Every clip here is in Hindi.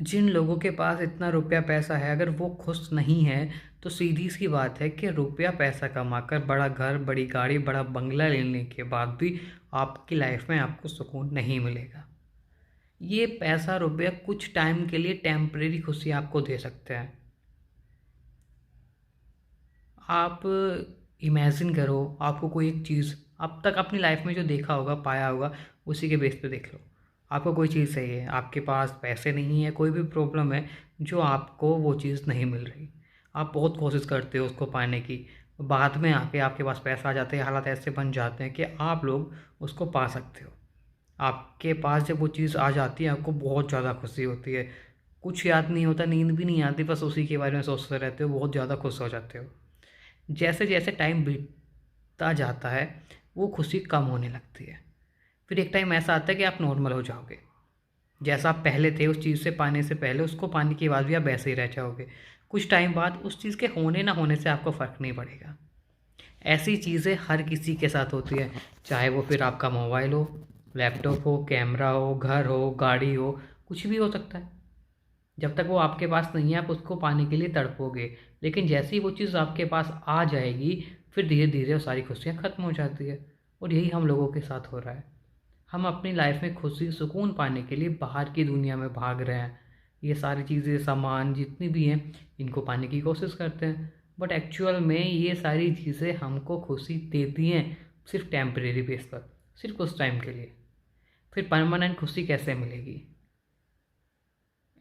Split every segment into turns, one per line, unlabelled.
जिन लोगों के पास इतना रुपया पैसा है, अगर वो खुश नहीं है तो सीधी सी बात है कि रुपया पैसा कमाकर बड़ा घर, बड़ी गाड़ी, बड़ा बंगला लेने के बाद भी आपकी लाइफ में आपको सुकून नहीं मिलेगा। ये पैसा रुपया कुछ टाइम के लिए टेम्परेरी खुशी आपको दे सकते हैं। आप इमेजिन करो, आपको कोई एक चीज़ अब तक अपनी लाइफ में जो देखा होगा, पाया होगा, उसी के बेस पे देख लो। आपको कोई चीज़ चाहिए, आपके पास पैसे नहीं है, कोई भी प्रॉब्लम है जो आपको वो चीज़ नहीं मिल रही। आप बहुत कोशिश करते हो उसको पाने की, बाद में आके आपके पास पैसा आ जाते हैं, हालात ऐसे बन जाते हैं कि आप लोग उसको पा सकते हो। आपके पास जब वो चीज़ आ जाती है, आपको बहुत ज़्यादा खुशी होती है। कुछ याद नहीं होता, नींद भी नहीं आती, बस उसी के बारे में सोचते रहते हो, बहुत ज़्यादा खुश हो जाते हो। जैसे जैसे टाइम बीतता जाता है, वो खुशी कम होने लगती है। फिर एक टाइम ऐसा आता है कि आप नॉर्मल हो जाओगे। जैसा आप पहले थे उस चीज़ से पाने से पहले, उसको पाने के बाद भी आप वैसे ही रह जाओगे। कुछ टाइम बाद उस चीज़ के होने ना होने से आपको फ़र्क नहीं पड़ेगा। ऐसी चीज़ें हर किसी के साथ होती है, चाहे वो फिर आपका मोबाइल हो, लैपटॉप हो, कैमरा हो, घर हो, गाड़ी हो, कुछ भी हो सकता है। जब तक वो आपके पास नहीं है, आप उसको पाने के लिए तड़पोगे, लेकिन जैसे ही वो चीज़ आपके पास आ जाएगी, फिर धीरे धीरे वो सारी खुशियाँ ख़त्म हो जाती है। और यही हम लोगों के साथ हो रहा है। हम अपनी लाइफ में खुशी, सुकून पाने के लिए बाहर की दुनिया में भाग रहे हैं। ये सारी चीज़ें, सामान जितनी भी हैं, इनको पाने की कोशिश करते हैं, बट एक्चुअल में ये सारी चीज़ें हमको खुशी देती हैं सिर्फ टेम्परेरी बेस पर, सिर्फ कुछ टाइम के लिए। फिर परमानेंट खुशी कैसे मिलेगी?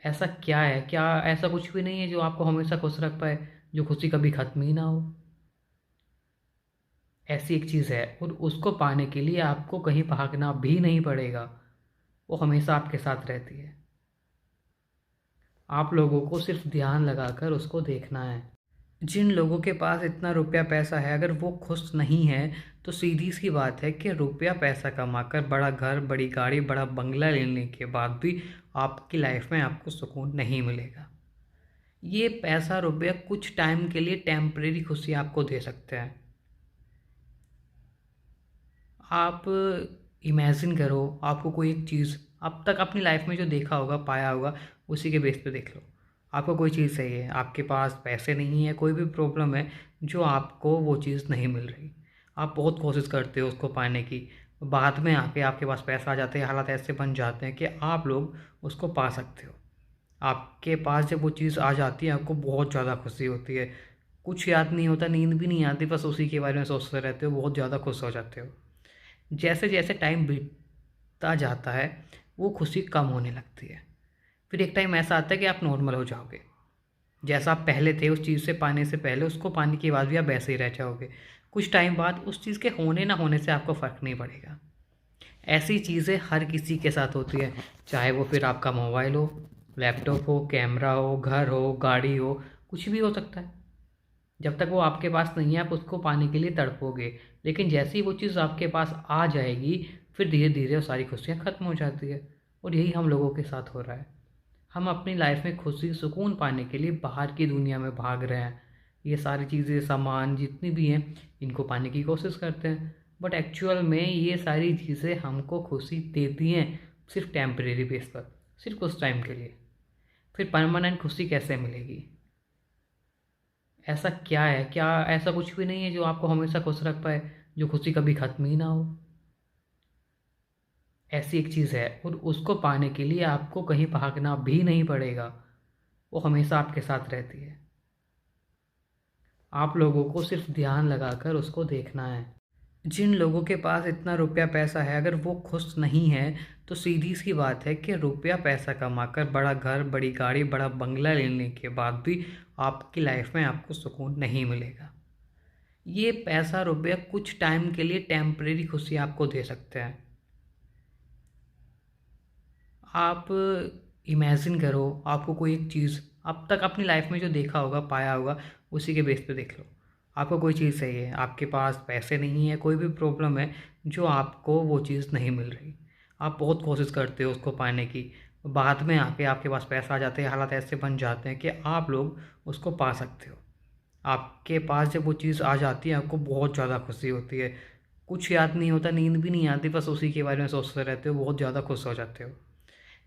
ऐसा क्या है, क्या ऐसा कुछ भी नहीं है जो आपको हमेशा खुश रख पाए, जो खुशी कभी ख़त्म ही ना हो? ऐसी एक चीज़ है, और उसको पाने के लिए आपको कहीं भागना भी नहीं पड़ेगा। वो हमेशा आपके साथ रहती है। आप लोगों को सिर्फ ध्यान लगाकर उसको देखना है। जिन लोगों के पास इतना रुपया पैसा है, अगर वो खुश नहीं है तो सीधी सी बात है कि रुपया पैसा कमाकर बड़ा घर, बड़ी गाड़ी, बड़ा बंगला लेने के बाद भी आपकी लाइफ में आपको सुकून नहीं मिलेगा। ये पैसा रुपया कुछ टाइम के लिए टेम्परेरी खुशी आपको दे सकते हैं। आप इमेजिन करो, आपको कोई एक चीज़ अब तक अपनी लाइफ में जो देखा होगा, पाया होगा, उसी के बेस पे देख लो। आपको कोई चीज़ चाहिए, आपके पास पैसे नहीं है, कोई भी प्रॉब्लम है जो आपको वो चीज़ नहीं मिल रही। आप बहुत कोशिश करते हो उसको पाने की, बाद में आके आपके पास पैसा आ जाते हैं, हालात ऐसे बन जाते हैं कि आप लोग उसको पा सकते हो। आपके पास जब वो चीज़ आ जाती है, आपको बहुत ज़्यादा खुशी होती है। कुछ याद नहीं होता, नींद भी नहीं आती, बस उसी के बारे में सोचते रहते हो, बहुत ज़्यादा खुश हो जाते हो। जैसे जैसे टाइम बीतता जाता है, वो खुशी कम होने लगती है। फिर एक टाइम ऐसा आता है कि आप नॉर्मल हो जाओगे। जैसा आप पहले थे उस चीज़ से पाने से पहले, उसको पाने के बाद भी आप वैसे ही रह जाओगे। कुछ टाइम बाद उस चीज़ के होने ना होने से आपको फ़र्क नहीं पड़ेगा। ऐसी चीज़ें हर किसी के साथ होती है, चाहे वो फिर आपका मोबाइल हो, लैपटॉप हो, कैमरा हो, घर हो, गाड़ी हो, कुछ भी हो सकता है। जब तक वो आपके पास नहीं है, आप उसको पाने के लिए तड़पोगे, लेकिन जैसे ही वो चीज़ आपके पास आ जाएगी, फिर धीरे धीरे वो सारी खुशियाँ ख़त्म हो जाती है। और यही हम लोगों के साथ हो रहा है। हम अपनी लाइफ में खुशी, सुकून पाने के लिए बाहर की दुनिया में भाग रहे हैं। ये सारी चीज़ें, सामान जितनी भी हैं, इनको पाने की कोशिश करते हैं, बट एक्चुअल में ये सारी चीज़ें हमको खुशी देती हैं सिर्फ टेम्परेरी बेस पर, सिर्फ कुछ टाइम के लिए। फिर परमानेंट खुशी कैसे मिलेगी? ऐसा क्या है, क्या ऐसा कुछ भी नहीं है जो आपको हमेशा खुश रख पाए, जो खुशी कभी ख़त्म ही ना हो? ऐसी एक चीज़ है, और उसको पाने के लिए आपको कहीं भागना भी नहीं पड़ेगा। वो हमेशा आपके साथ रहती है। आप लोगों को सिर्फ ध्यान लगाकर उसको देखना है। जिन लोगों के पास इतना रुपया पैसा है, अगर वो खुश नहीं है तो सीधी सी बात है कि रुपया पैसा कमाकर बड़ा घर, बड़ी गाड़ी, बड़ा बंगला लेने के बाद भी आपकी लाइफ में आपको सुकून नहीं मिलेगा। ये पैसा रुपया कुछ टाइम के लिए टेम्परेरी खुशी आपको दे सकते हैं। आप इमेजिन करो, आपको कोई एक चीज़ अब तक अपनी लाइफ में जो देखा होगा, पाया होगा, उसी के बेस पे देख लो। आपको कोई चीज़ चाहिए, आपके पास पैसे नहीं है, कोई भी प्रॉब्लम है जो आपको वो चीज़ नहीं मिल रही। आप बहुत कोशिश करते हो उसको पाने की, बाद में आके आपके पास पैसा आ जाते हैं, हालात ऐसे बन जाते हैं कि आप लोग उसको पा सकते हो। आपके पास जब वो चीज़ आ जाती है, आपको बहुत ज़्यादा खुशी होती है। कुछ याद नहीं होता, नींद भी नहीं आती, बस उसी के बारे में सोचते रहते हो, बहुत ज़्यादा खुश हो जाते हो।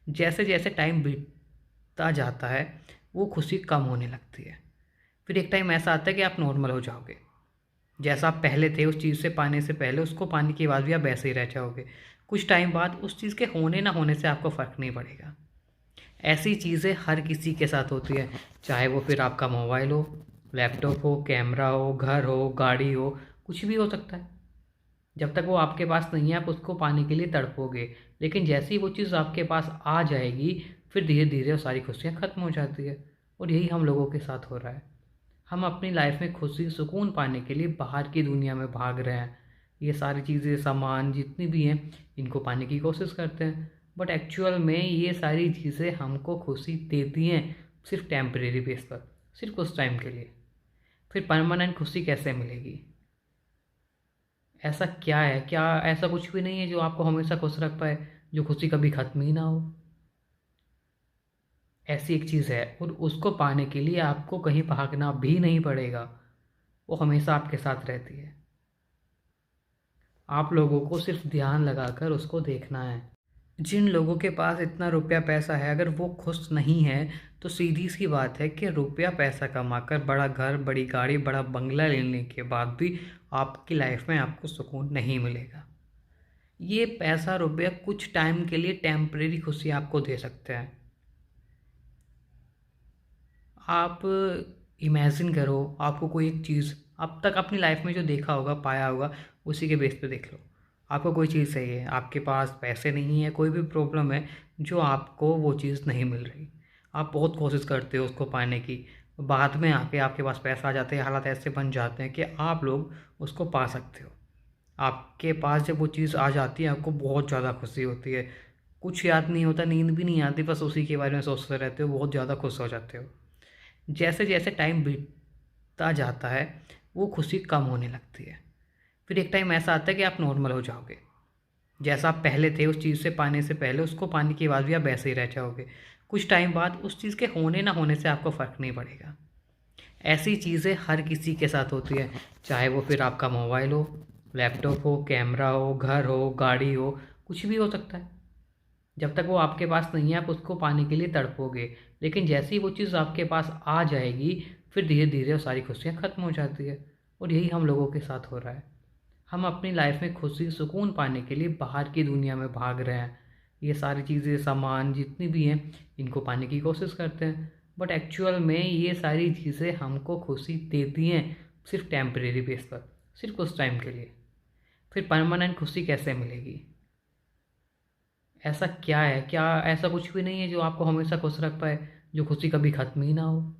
जैसे जैसे टाइम बीतता बीतता जाता है वो खुशी कम होने लगती है। फिर एक टाइम ऐसा आता है कि आप नॉर्मल हो जाओगे। जैसा आप पहले थे उस चीज़ से पाने से पहले, उसको पाने के बाद भी आप वैसे ही रह जाओगे। कुछ टाइम बाद उस चीज़ के होने ना होने से आपको फ़र्क नहीं पड़ेगा। ऐसी चीज़ें हर किसी के साथ होती है, चाहे वो फिर आपका मोबाइल हो, लैपटॉप हो, कैमरा हो, घर हो, गाड़ी हो, कुछ भी हो सकता है। जब तक वो आपके पास नहीं है आप उसको पाने के लिए तड़पोगे, लेकिन जैसे ही वो चीज़ आपके पास आ जाएगी फिर धीरे धीरे वो सारी खुशियाँ ख़त्म हो जाती है। और यही हम लोगों के साथ हो रहा है। हम अपनी लाइफ में खुशी सुकून पाने के लिए बाहर की दुनिया में भाग रहे हैं। ये सारी चीज़ें, सामान जितनी भी हैं, इनको पाने की कोशिश करते हैं, बट एक्चुअल में ये सारी चीज़ें हमको खुशी देती हैं सिर्फ टेम्परेरी बेस पर, सिर्फ उस टाइम के लिए। फिर परमानेंट खुशी कैसे मिलेगी? ऐसा क्या है, क्या ऐसा कुछ भी नहीं है जो आपको हमेशा खुश रख पाए, जो खुशी कभी ख़त्म ही ना हो? ऐसी एक चीज़ है और उसको पाने के लिए आपको कहीं भागना भी नहीं पड़ेगा। वो हमेशा आपके साथ रहती है। आप लोगों को सिर्फ ध्यान लगाकर उसको देखना है। जिन लोगों के पास इतना रुपया पैसा है, अगर वो खुश नहीं है तो सीधी सी बात है कि रुपया पैसा कमाकर बड़ा घर, बड़ी गाड़ी, बड़ा बंगला लेने के बाद भी आपकी लाइफ में आपको सुकून नहीं मिलेगा। ये पैसा रुपया कुछ टाइम के लिए टेम्परेरी खुशी आपको दे सकते हैं। आप इमेजिन करो, आपको कोई एक चीज़ अब तक अपनी लाइफ में जो देखा होगा, पाया होगा, उसी के बेस पे देख लो। आपको कोई चीज़ चाहिए, आपके पास पैसे नहीं है, कोई भी प्रॉब्लम है जो आपको वो चीज़ नहीं मिल रही। आप बहुत कोशिश करते हो उसको पाने की, बाद में आके आपके पास पैसा आ जाते हैं, हालात ऐसे बन जाते हैं कि आप लोग उसको पा सकते हो। आपके पास जब वो चीज़ आ जाती है आपको बहुत ज़्यादा खुशी होती है। कुछ याद नहीं होता, नींद भी नहीं आती, बस उसी के बारे में सोचते रहते हो, बहुत ज़्यादा खुश हो जाते हो। जैसे जैसे टाइम बीतता जाता है वो खुशी कम होने लगती है। फिर एक टाइम ऐसा आता है कि आप नॉर्मल हो जाओगे। जैसा आप पहले थे उस चीज़ से पाने से पहले, उसको पाने के बाद भी आप वैसे ही रह जाओगे। कुछ टाइम बाद उस चीज़ के होने ना होने से आपको फ़र्क नहीं पड़ेगा। ऐसी चीज़ें हर किसी के साथ होती है, चाहे वो फिर आपका मोबाइल हो, लैपटॉप हो, कैमरा हो, घर हो, गाड़ी हो, कुछ भी हो सकता है। जब तक वो आपके पास नहीं है आप उसको पाने के लिए तड़पोगे, लेकिन जैसे ही वो चीज़ आपके पास आ जाएगी फिर धीरे धीरे वो सारी खुशियाँ ख़त्म हो जाती है। और यही हम लोगों के साथ हो रहा है। हम अपनी लाइफ में खुशी सुकून पाने के लिए बाहर की दुनिया में भाग रहे हैं। ये सारी चीज़ें, सामान जितनी भी हैं, इनको पाने की कोशिश करते हैं, बट एक्चुअल में ये सारी चीज़ें हमको खुशी देती हैं सिर्फ टेम्परेरी बेस पर, सिर्फ उस टाइम के लिए। फिर परमानेंट खुशी कैसे मिलेगी? ऐसा क्या है, क्या ऐसा कुछ भी नहीं है जो आपको हमेशा खुश रख पाए, जो खुशी कभी ख़त्म ही ना हो?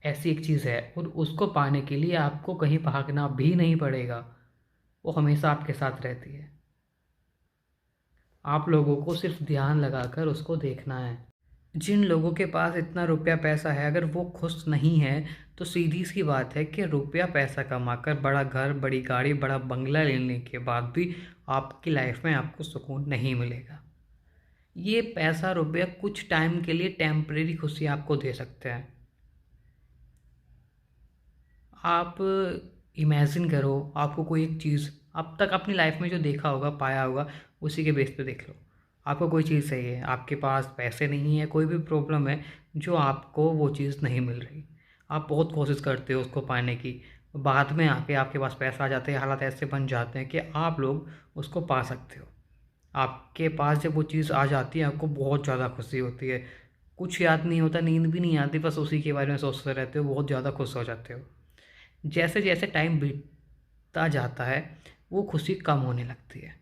ऐसी एक चीज़ है और उसको पाने के लिए आपको कहीं भागना भी नहीं पड़ेगा। वो हमेशा आपके साथ रहती है। आप लोगों को सिर्फ ध्यान लगाकर उसको देखना है। जिन लोगों के पास इतना रुपया पैसा है, अगर वो खुश नहीं है तो सीधी सी बात है कि रुपया पैसा कमाकर बड़ा घर, बड़ी गाड़ी, बड़ा बंगला लेने के बाद भी आपकी लाइफ में आपको सुकून नहीं मिलेगा। ये पैसा रुपया कुछ टाइम के लिए टेम्परेरी खुशी आपको दे सकते हैं। आप इमेजिन करो, आपको कोई एक चीज़ अब तक अपनी लाइफ में जो देखा होगा, पाया होगा, उसी के बेस पे देख लो। आपको कोई चीज़ चाहिए, आपके पास पैसे नहीं है, कोई भी प्रॉब्लम है जो आपको वो चीज़ नहीं मिल रही। आप बहुत कोशिश करते हो उसको पाने की, बाद में आके आपके पास पैसा आ जाते हैं, हालात ऐसे बन जाते हैं कि आप लोग उसको पा सकते हो। आपके पास जब वो चीज़ आ जाती है आपको बहुत ज़्यादा खुशी होती है। कुछ याद नहीं होता, नींद भी नहीं आती, बस उसी के बारे में सोचते रहते हो, बहुत ज़्यादा खुश हो जाते हो। जैसे जैसे टाइम बीतता जाता है वो खुशी कम होने लगती है।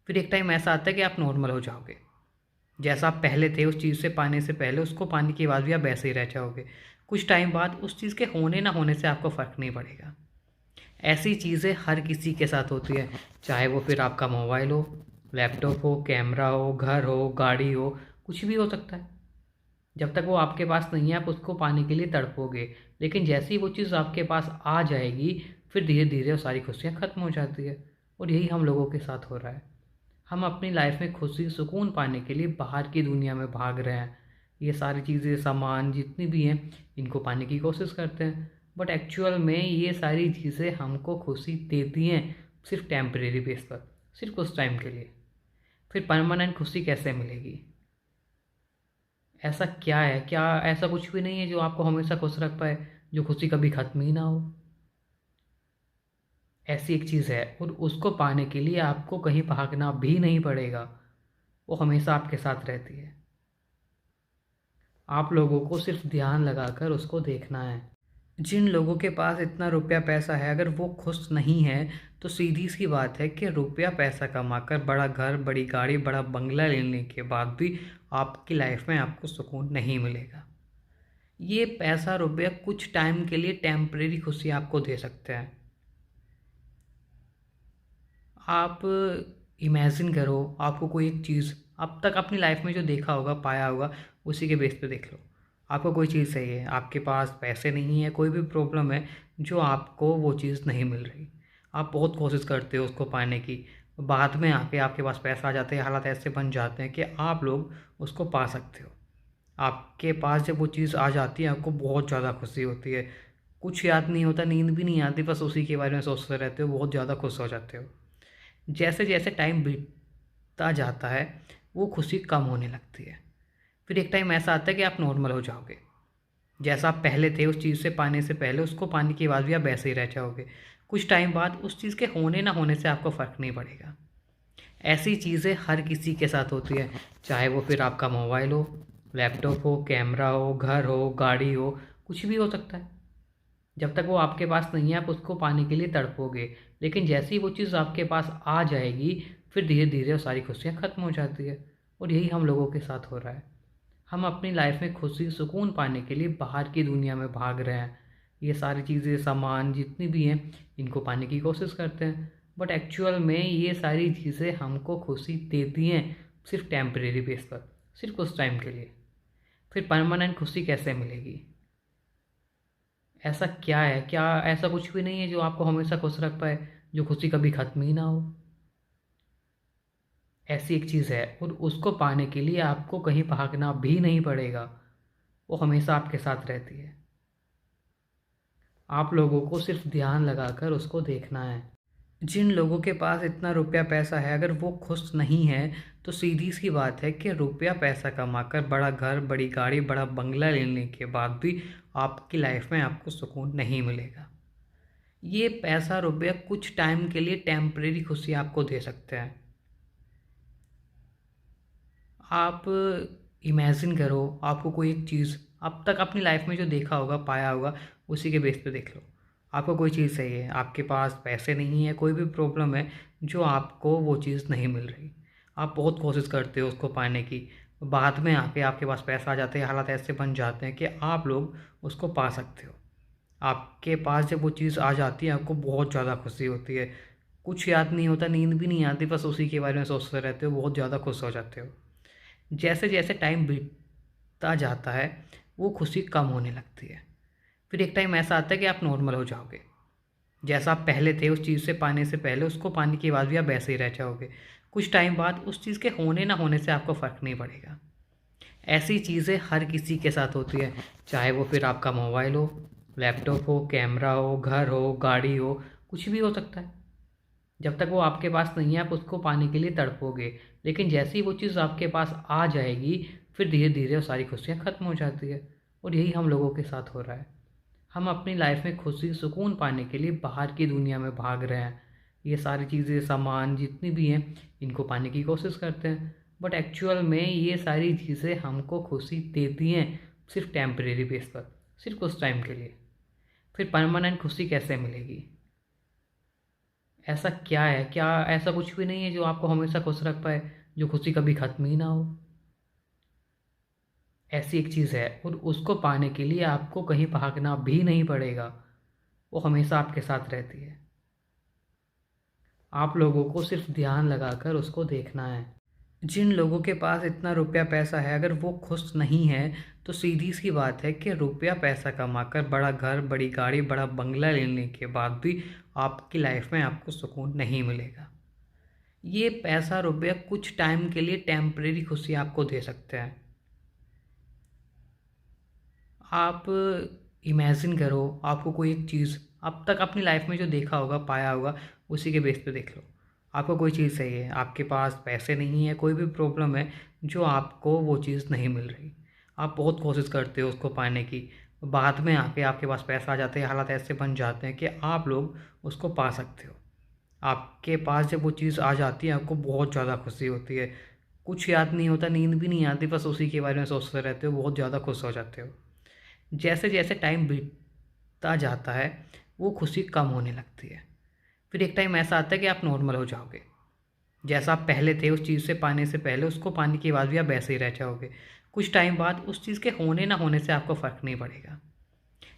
फिर एक टाइम ऐसा आता है कि आप नॉर्मल हो जाओगे। जैसा आप पहले थे उस चीज़ से पाने से पहले, उसको पाने के बाद भी आप वैसे ही रह जाओगे। कुछ टाइम बाद उस चीज़ के होने ना होने से आपको फ़र्क नहीं पड़ेगा। ऐसी चीज़ें हर किसी के साथ होती है, चाहे वो फिर आपका मोबाइल हो, लैपटॉप हो, कैमरा हो, घर हो, गाड़ी हो, कुछ भी हो सकता है। जब तक वो आपके पास नहीं है आप उसको पाने के लिए तड़पोगे, लेकिन जैसे ही वो चीज़ आपके पास आ जाएगी फिर धीरे धीरे वो सारी खुशियाँ ख़त्म हो जाती है। और यही हम लोगों के साथ हो रहा है। हम अपनी लाइफ में खुशी सुकून पाने के लिए बाहर की दुनिया में भाग रहे हैं। ये सारी चीज़ें, सामान जितनी भी हैं, इनको पाने की कोशिश करते हैं, बट एक्चुअल में ये सारी चीज़ें हमको खुशी देती हैं सिर्फ टेम्परेरी बेस पर, सिर्फ उस टाइम के लिए। फिर परमानेंट खुशी कैसे मिलेगी? ऐसा क्या है? क्या ऐसा कुछ भी नहीं है जो आपको हमेशा खुश रख पाए, जो खुशी कभी ख़त्म ही ना हो? ऐसी एक चीज़ है और उसको पाने के लिए आपको कहीं भागना भी नहीं पड़ेगा। वो हमेशा आपके साथ रहती है। आप लोगों को सिर्फ़ ध्यान लगाकर उसको देखना है। जिन लोगों के पास इतना रुपया पैसा है, अगर वो खुश नहीं है, तो सीधी-सी बात है कि रुपया पैसा कमाकर बड़ा घर, बड़ी गाड़ी, बड़ा बंगला लेने के बाद भी आपकी लाइफ़ में आपको सुकून नहीं मिलेगा। ये पैसा रुपया कुछ टाइम के लिए टेम्परेरी खुशी आपको दे सकते हैं। आप इमेजिन करो, आपको कोई एक चीज़ अब तक अपनी लाइफ में जो देखा होगा, पाया होगा, उसी के बेस पे देख लो। आपको कोई चीज़ चाहिए, आपके पास पैसे नहीं है, कोई भी प्रॉब्लम है जो आपको वो चीज़ नहीं मिल रही। आप बहुत कोशिश करते हो उसको पाने की, बाद में आके आपके पास पैसा आ जाते हैं, हालात ऐसे बन जाते हैं कि आप लोग उसको पा सकते हो। आपके पास जब वो चीज़ आ जाती है, आपको बहुत ज़्यादा खुशी होती है। कुछ याद नहीं होता, नींद भी नहीं आती, बस उसी के बारे में सोचते रहते हो, बहुत ज़्यादा खुश हो जाते हो। जैसे-जैसे टाइम बीतता जाता है, वो खुशी कम होने लगती है। फिर एक टाइम ऐसा आता है कि आप नॉर्मल हो जाओगे। जैसा आप पहले थे उस चीज़ से पाने से पहले, उसको पाने के बाद भी आप वैसे ही रह जाओगे। कुछ टाइम बाद उस चीज़ के होने ना होने से आपको फ़र्क नहीं पड़ेगा। ऐसी चीज़ें हर किसी के साथ होती है, चाहे वो फिर आपका मोबाइल हो, लैपटॉप हो, कैमरा हो, घर हो, गाड़ी हो, कुछ भी हो सकता है। जब तक वो आपके पास नहीं है, आप उसको पाने के लिए तड़पोगे, लेकिन जैसे ही वो चीज़ आपके पास आ जाएगी, फिर धीरे-धीरे वो सारी खुशियाँ ख़त्म हो जाती है और यही हम लोगों के साथ हो रहा है। हम अपनी लाइफ में खुशी, सुकून पाने के लिए बाहर की दुनिया में भाग रहे हैं। ये सारी चीज़ें, सामान जितनी भी हैं, इनको पाने की कोशिश करते हैं, बट एक्चुअल में ये सारी चीज़ें हमको खुशी देती हैं, सिर्फ़ टेम्परेरी बेस पर, सिर्फ़ कुछ टाइम के लिए। फिर परमानेंट खुशी कैसे मिलेगी? ऐसा क्या है? क्या ऐसा कुछ भी नहीं है जो आपको हमेशा खुश रख पाए, जो खुशी कभी ख़त्म ही ना हो? ऐसी एक चीज़ है और उसको पाने के लिए आपको कहीं भागना भी नहीं पड़ेगा। वो हमेशा आपके साथ रहती है। आप लोगों को सिर्फ़ ध्यान लगाकर उसको देखना है। जिन लोगों के पास इतना रुपया पैसा है, अगर वो खुश नहीं है, तो सीधी-सी बात है कि रुपया पैसा कमाकर बड़ा घर, बड़ी गाड़ी, बड़ा बंगला लेने के बाद भी आपकी लाइफ़ में आपको सुकून नहीं मिलेगा। ये पैसा रुपया कुछ टाइम के लिए टेम्परेरी खुशी आपको दे सकते हैं। आप इमेजिन करो, आपको कोई एक चीज़ अब तक अपनी लाइफ में जो देखा होगा, पाया होगा, उसी के बेस पे देख लो। आपको कोई चीज़ चाहिए, आपके पास पैसे नहीं है, कोई भी प्रॉब्लम है जो आपको वो चीज़ नहीं मिल रही। आप बहुत कोशिश करते हो उसको पाने की, बाद में आके आपके पास पैसा आ जाते हैं, हालात ऐसे बन जाते हैं कि आप लोग उसको पा सकते हो। आपके पास जब वो चीज़ आ जाती है, आपको बहुत ज़्यादा खुशी होती है। कुछ याद नहीं होता, नींद भी नहीं आती, बस उसी के बारे में सोचते रहते हो, बहुत ज़्यादा खुश हो जाते हो। जैसे-जैसे टाइम बीतता जाता है, वो खुशी कम होने लगती है। फिर एक टाइम ऐसा आता है कि आप नॉर्मल हो जाओगे। जैसा आप पहले थे उस चीज़ से पाने से पहले, उसको पाने के बाद भी आप वैसे ही रह जाओगे। कुछ टाइम बाद उस चीज़ के होने ना होने से आपको फ़र्क नहीं पड़ेगा। ऐसी चीज़ें हर किसी के साथ होती है, चाहे वो फिर आपका मोबाइल हो, लैपटॉप हो, कैमरा हो, घर हो, गाड़ी हो, कुछ भी हो सकता है। जब तक वो आपके पास नहीं है, आप उसको पाने के लिए तड़पोगे, लेकिन जैसे ही वो चीज़ आपके पास आ जाएगी, फिर धीरे-धीरे वो सारी खुशियाँ ख़त्म हो जाती है और यही हम लोगों के साथ हो रहा है। हम अपनी लाइफ में खुशी, सुकून पाने के लिए बाहर की दुनिया में भाग रहे हैं। ये सारी चीज़ें, सामान जितनी भी हैं, इनको पाने की कोशिश करते हैं, बट एक्चुअल में ये सारी चीज़ें हमको खुशी देती हैं, सिर्फ़ टेम्परेरी बेस पर, सिर्फ़ कुछ टाइम के लिए। फिर परमानेंट खुशी कैसे मिलेगी? ऐसा क्या है? क्या ऐसा कुछ भी नहीं है जो आपको हमेशा खुश रख पाए, जो खुशी कभी ख़त्म ही ना हो? ऐसी एक चीज़ है और उसको पाने के लिए आपको कहीं भागना भी नहीं पड़ेगा। वो हमेशा आपके साथ रहती है। आप लोगों को सिर्फ़ ध्यान लगाकर उसको देखना है। जिन लोगों के पास इतना रुपया पैसा है, अगर वो खुश नहीं है, तो सीधी-सी बात है कि रुपया पैसा कमाकर बड़ा घर, बड़ी गाड़ी, बड़ा बंगला लेने के बाद भी आपकी लाइफ़ में आपको सुकून नहीं मिलेगा। ये पैसा रुपया कुछ टाइम के लिए टेम्परेरी खुशी आपको दे सकते हैं। आप इमेजिन करो, आपको कोई एक चीज़ अब तक अपनी लाइफ में जो देखा होगा, पाया होगा, उसी के बेस पे देख लो। आपको कोई चीज़ चाहिए, आपके पास पैसे नहीं है, कोई भी प्रॉब्लम है जो आपको वो चीज़ नहीं मिल रही। आप बहुत कोशिश करते हो उसको पाने की, बाद में आके आपके पास पैसा आ जाते हैं, हालात ऐसे बन जाते हैं कि आप लोग उसको पा सकते हो। आपके पास जब वो चीज़ आ जाती है, आपको बहुत ज़्यादा खुशी होती है। कुछ याद नहीं होता, नींद भी नहीं आती, बस उसी के बारे में सोचते रहते हो, बहुत ज़्यादा खुश हो जाते हो। जैसे-जैसे टाइम बीतता जाता है, वो खुशी कम होने लगती है। फिर एक टाइम ऐसा आता है कि आप नॉर्मल हो जाओगे। जैसा आप पहले थे उस चीज़ से पाने से पहले, उसको पाने के बाद भी आप वैसे ही रह जाओगे। कुछ टाइम बाद उस चीज़ के होने ना होने से आपको फ़र्क नहीं पड़ेगा।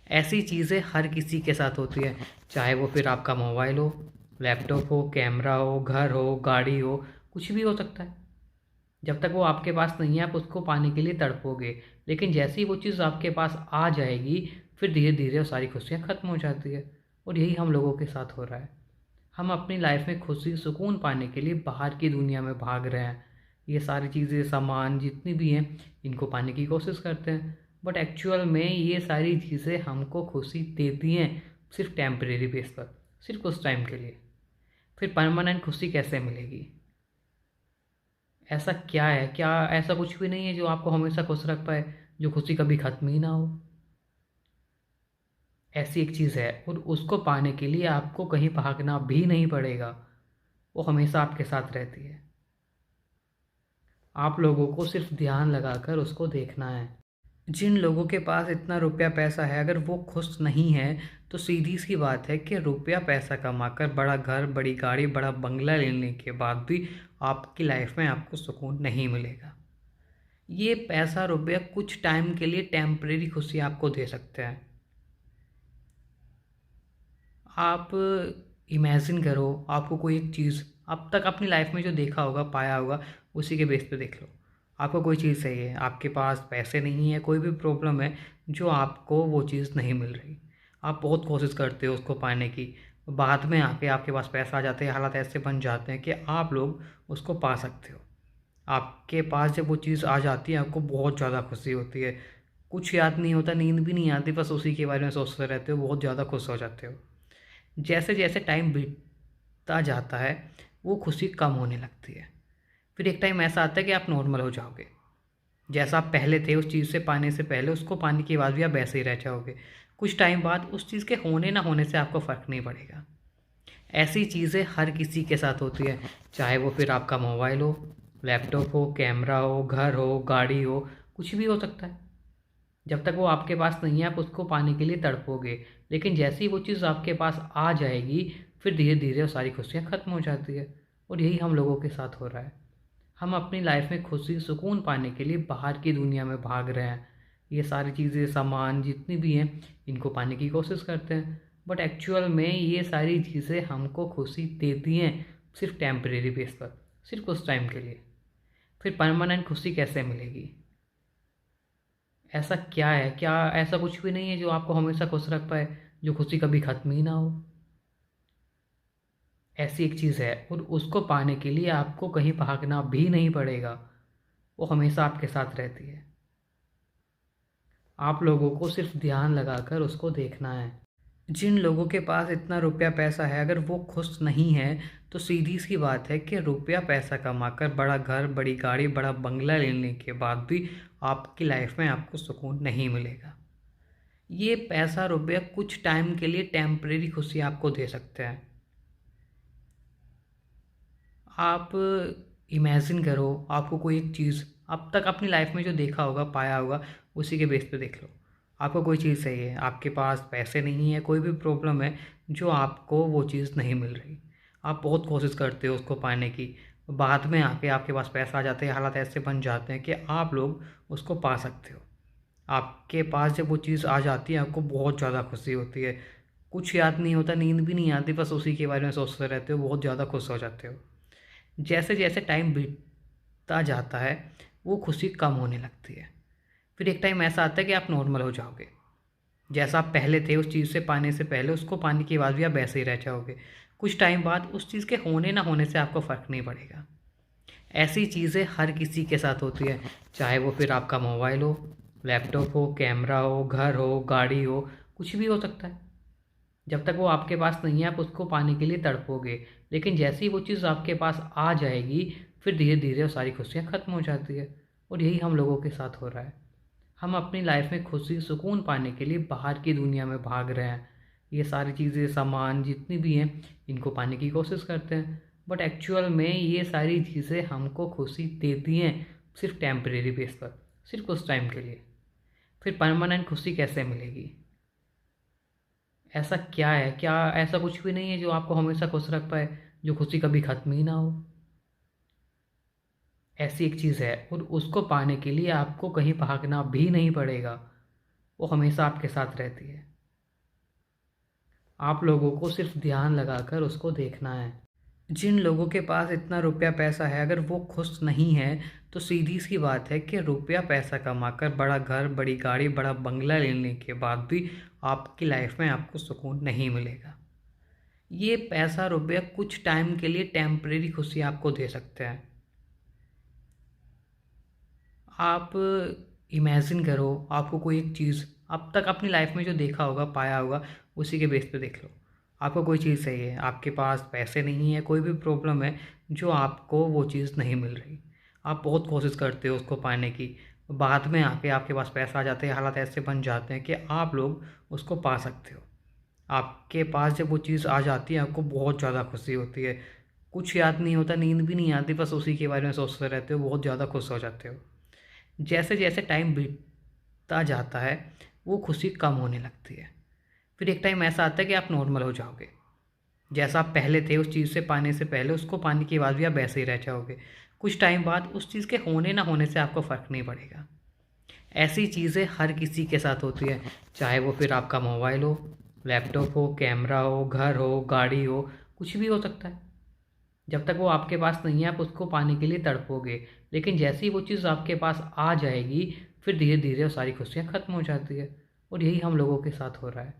ऐसी चीज़ें हर किसी के साथ होती है, चाहे वो फिर आपका मोबाइल हो, लैपटॉप हो, कैमरा हो, घर हो, गाड़ी हो, कुछ भी हो सकता है। जब तक वो आपके पास नहीं है, आप उसको पाने के लिए तड़पोगे, लेकिन जैसे ही वो चीज़ आपके पास आ जाएगी, फिर धीरे-धीरे वो सारी खुशियाँ ख़त्म हो जाती है। और यही हम लोगों के साथ हो रहा है। हम अपनी लाइफ में खुशी, सुकून पाने के लिए बाहर की दुनिया में भाग रहे हैं। ये सारी चीज़ें, सामान जितनी भी हैं, इनको पाने की कोशिश करते हैं। बट एक्चुअल में ये सारी चीज़ें हमको खुशी देती हैं, सिर्फ़ टेम्परेरी बेस पर, सिर्फ़ कुछ टाइम के लिए। फिर परमानेंट खुशी कैसे मिलेगी? ऐसा क्या है? क्या ऐसा कुछ भी नहीं है जो आपको हमेशा खुश रख पाए, जो खुशी कभी ख़त्म ही ना हो? ऐसी एक चीज़ है, और उसको पाने के लिए आपको कहीं भागना भी नहीं पड़ेगा। वो हमेशा आपके साथ रहती है। आप लोगों को सिर्फ ध्यान लगाकर उसको देखना है। जिन लोगों के पास इतना रुपया पैसा है, अगर वो खुश नहीं है, तो सीधी सी बात है कि रुपया पैसा कमाकर बड़ा घर, बड़ी गाड़ी, बड़ा बंगला लेने के बाद भी आपकी लाइफ में आपको सुकून नहीं मिलेगा। ये पैसा, रुपया कुछ टाइम के लिए टेम्परेरी खुशी आपको दे सकते हैं। आप इमेजिन करो, आपको कोई एक चीज़ अब तक अपनी लाइफ में जो देखा होगा, पाया होगा, उसी के बेस पे देख लो। आपको कोई चीज़ चाहिए, आपके पास पैसे नहीं है, कोई भी प्रॉब्लम है, जो आपको वो चीज़ नहीं मिल रही। आप बहुत कोशिश करते हो उसको पाने की, बाद में आके आपके पास पैसा आ जाते हैं, हालात ऐसे बन जाते हैं कि आप लोग उसको पा सकते हो। आपके पास जब वो चीज़ आ जाती है, आपको बहुत ज़्यादा खुशी होती है। कुछ याद नहीं होता, नींद भी नहीं आती, बस उसी के बारे में सोचते रहते हो, बहुत ज़्यादा खुश हो जाते हो। जैसे-जैसे टाइम बीतता जाता है, वो खुशी कम होने लगती है। फिर एक टाइम ऐसा आता है कि आप नॉर्मल हो जाओगे। जैसा आप पहले थे उस चीज़ से पाने से पहले, उसको पाने के बाद भी आप वैसे ही रह जाओगे। कुछ टाइम बाद उस चीज़ के होने ना होने से आपको फ़र्क नहीं पड़ेगा। ऐसी चीज़ें हर किसी के साथ होती है, चाहे वो फिर आपका मोबाइल हो, लैपटॉप हो, कैमरा हो, घर हो, गाड़ी हो, कुछ भी हो सकता है। जब तक वो आपके पास नहीं है, आप उसको पाने के लिए तड़पोगे, लेकिन जैसे ही वो चीज़ आपके पास आ जाएगी, फिर धीरे-धीरे वो सारी खुशियाँ ख़त्म हो जाती है। और यही हम लोगों के साथ हो रहा है। हम अपनी लाइफ में खुशी, सुकून पाने के लिए बाहर की दुनिया में भाग रहे हैं। ये सारी चीज़ें, सामान जितनी भी हैं, इनको पाने की कोशिश करते हैं। बट एक्चुअल में ये सारी चीज़ें हमको खुशी देती हैं, सिर्फ़ टेम्परेरी बेस पर, सिर्फ़ कुछ टाइम के लिए। फिर परमानेंट खुशी कैसे मिलेगी? ऐसा क्या है? क्या ऐसा कुछ भी नहीं है जो आपको हमेशा खुश रख पाए, जो खुशी कभी ख़त्म ही ना हो? ऐसी एक चीज़ है, और उसको पाने के लिए आपको कहीं भागना भी नहीं पड़ेगा। वो हमेशा आपके साथ रहती है। आप लोगों को सिर्फ ध्यान लगाकर उसको देखना है। जिन लोगों के पास इतना रुपया पैसा है, अगर वो खुश नहीं है, तो सीधी सी बात है कि रुपया पैसा कमाकर बड़ा घर, बड़ी गाड़ी, बड़ा बंगला लेने के बाद भी आपकी लाइफ में आपको सुकून नहीं मिलेगा। ये पैसा, रुपया कुछ टाइम के लिए टेम्परेरी खुशी आपको दे सकते हैं। आप इमेजिन करो, आपको कोई एक चीज़ अब तक अपनी लाइफ में जो देखा होगा, पाया होगा, उसी के बेस पे देख लो। आपको कोई चीज़ चाहिए, आपके पास पैसे नहीं है, कोई भी प्रॉब्लम है, जो आपको वो चीज़ नहीं मिल रही। आप बहुत कोशिश करते हो उसको पाने की, बाद में आके आपके पास पैसा आ जाते हैं, हालात ऐसे बन जाते हैं कि आप लोग उसको पा सकते हो। आपके पास जब वो चीज़ आ जाती है, आपको बहुत ज़्यादा खुशी होती है। कुछ याद नहीं होता, नींद भी नहीं आती, बस उसी के बारे में सोचते रहते हो, बहुत ज़्यादा खुश हो जाते हो। जैसे-जैसे टाइम बीतता जाता है, वो खुशी कम होने लगती है। फिर एक टाइम ऐसा आता है कि आप नॉर्मल हो जाओगे। जैसा आप पहले थे उस चीज़ से पाने से पहले, उसको पाने के बाद भी आप वैसे ही रह जाओगे। कुछ टाइम बाद उस चीज़ के होने ना होने से आपको फ़र्क नहीं पड़ेगा। ऐसी चीज़ें हर किसी के साथ होती है, चाहे वो फिर आपका मोबाइल हो, लैपटॉप हो, कैमरा हो, घर हो, गाड़ी हो, कुछ भी हो सकता है। जब तक वो आपके पास नहीं है, आप उसको पाने के लिए तड़पोगे, लेकिन जैसे ही वो चीज़ आपके पास आ जाएगी, फिर धीरे-धीरे वो सारी खुशियाँ ख़त्म हो जाती है। और यही हम लोगों के साथ हो रहा है। हम अपनी लाइफ में खुशी सुकून पाने के लिए बाहर की दुनिया में भाग रहे हैं। ये सारी चीज़ें सामान जितनी भी हैं इनको पाने की कोशिश करते हैं, बट एक्चुअल में ये सारी चीज़ें हमको खुशी देती हैं सिर्फ टेम्परेरी बेस पर, सिर्फ उस टाइम के लिए। फिर परमानेंट खुशी कैसे मिलेगी? ऐसा क्या है, क्या ऐसा कुछ भी नहीं है जो आपको हमेशा खुश रख पाए, जो खुशी कभी ख़त्म ही ना हो? ऐसी एक चीज़ है और उसको पाने के लिए आपको कहीं भागना भी नहीं पड़ेगा, वो हमेशा आपके साथ रहती है। आप लोगों को सिर्फ ध्यान लगाकर उसको देखना है। जिन लोगों के पास इतना रुपया पैसा है, अगर वो खुश नहीं है तो सीधी सी बात है कि रुपया पैसा कमाकर बड़ा घर, बड़ी गाड़ी, बड़ा बंगला लेने के बाद भी आपकी लाइफ में आपको सुकून नहीं मिलेगा। ये पैसा रुपया कुछ टाइम के लिए टेम्परेरी खुशी आपको दे सकते हैं। आप इमेजिन करो, आपको कोई एक चीज़ अब तक अपनी लाइफ में जो देखा होगा, पाया होगा, उसी के बेस पे देख लो। आपको कोई चीज़ चाहिए, आपके पास पैसे नहीं है, कोई भी प्रॉब्लम है जो आपको वो चीज़ नहीं मिल रही। आप बहुत कोशिश करते हो उसको पाने की, बाद में आके आपके पास पैसा आ जाते हैं, हालात ऐसे बन जाते हैं कि आप लोग उसको पा सकते हो। आपके पास जब वो चीज़ आ जाती है, आपको बहुत ज़्यादा खुशी होती है। कुछ याद नहीं होता, नींद भी नहीं आती, बस उसी के बारे में सोचते रहते हो, बहुत ज़्यादा खुश हो जाते हो। जैसे जैसे टाइम बीतता जाता है वो खुशी कम होने लगती है। फिर एक टाइम ऐसा आता है कि आप नॉर्मल हो जाओगे, जैसा आप पहले थे उस चीज़ से पाने से पहले, उसको पाने के बाद भी आप वैसे ही रह जाओगे। कुछ टाइम बाद उस चीज़ के होने ना होने से आपको फ़र्क नहीं पड़ेगा। ऐसी चीज़ें हर किसी के साथ होती है, चाहे वो फिर आपका मोबाइल हो, लैपटॉप हो, कैमरा हो, घर हो, गाड़ी हो, कुछ भी हो सकता है। जब तक वो आपके पास नहीं है आप उसको पाने के लिए तड़पोगे, लेकिन जैसे ही वो चीज़ आपके पास आ जाएगी फिर धीरे धीरे वो सारी खुशियाँ ख़त्म हो जाती है। और यही हम लोगों के साथ हो रहा है।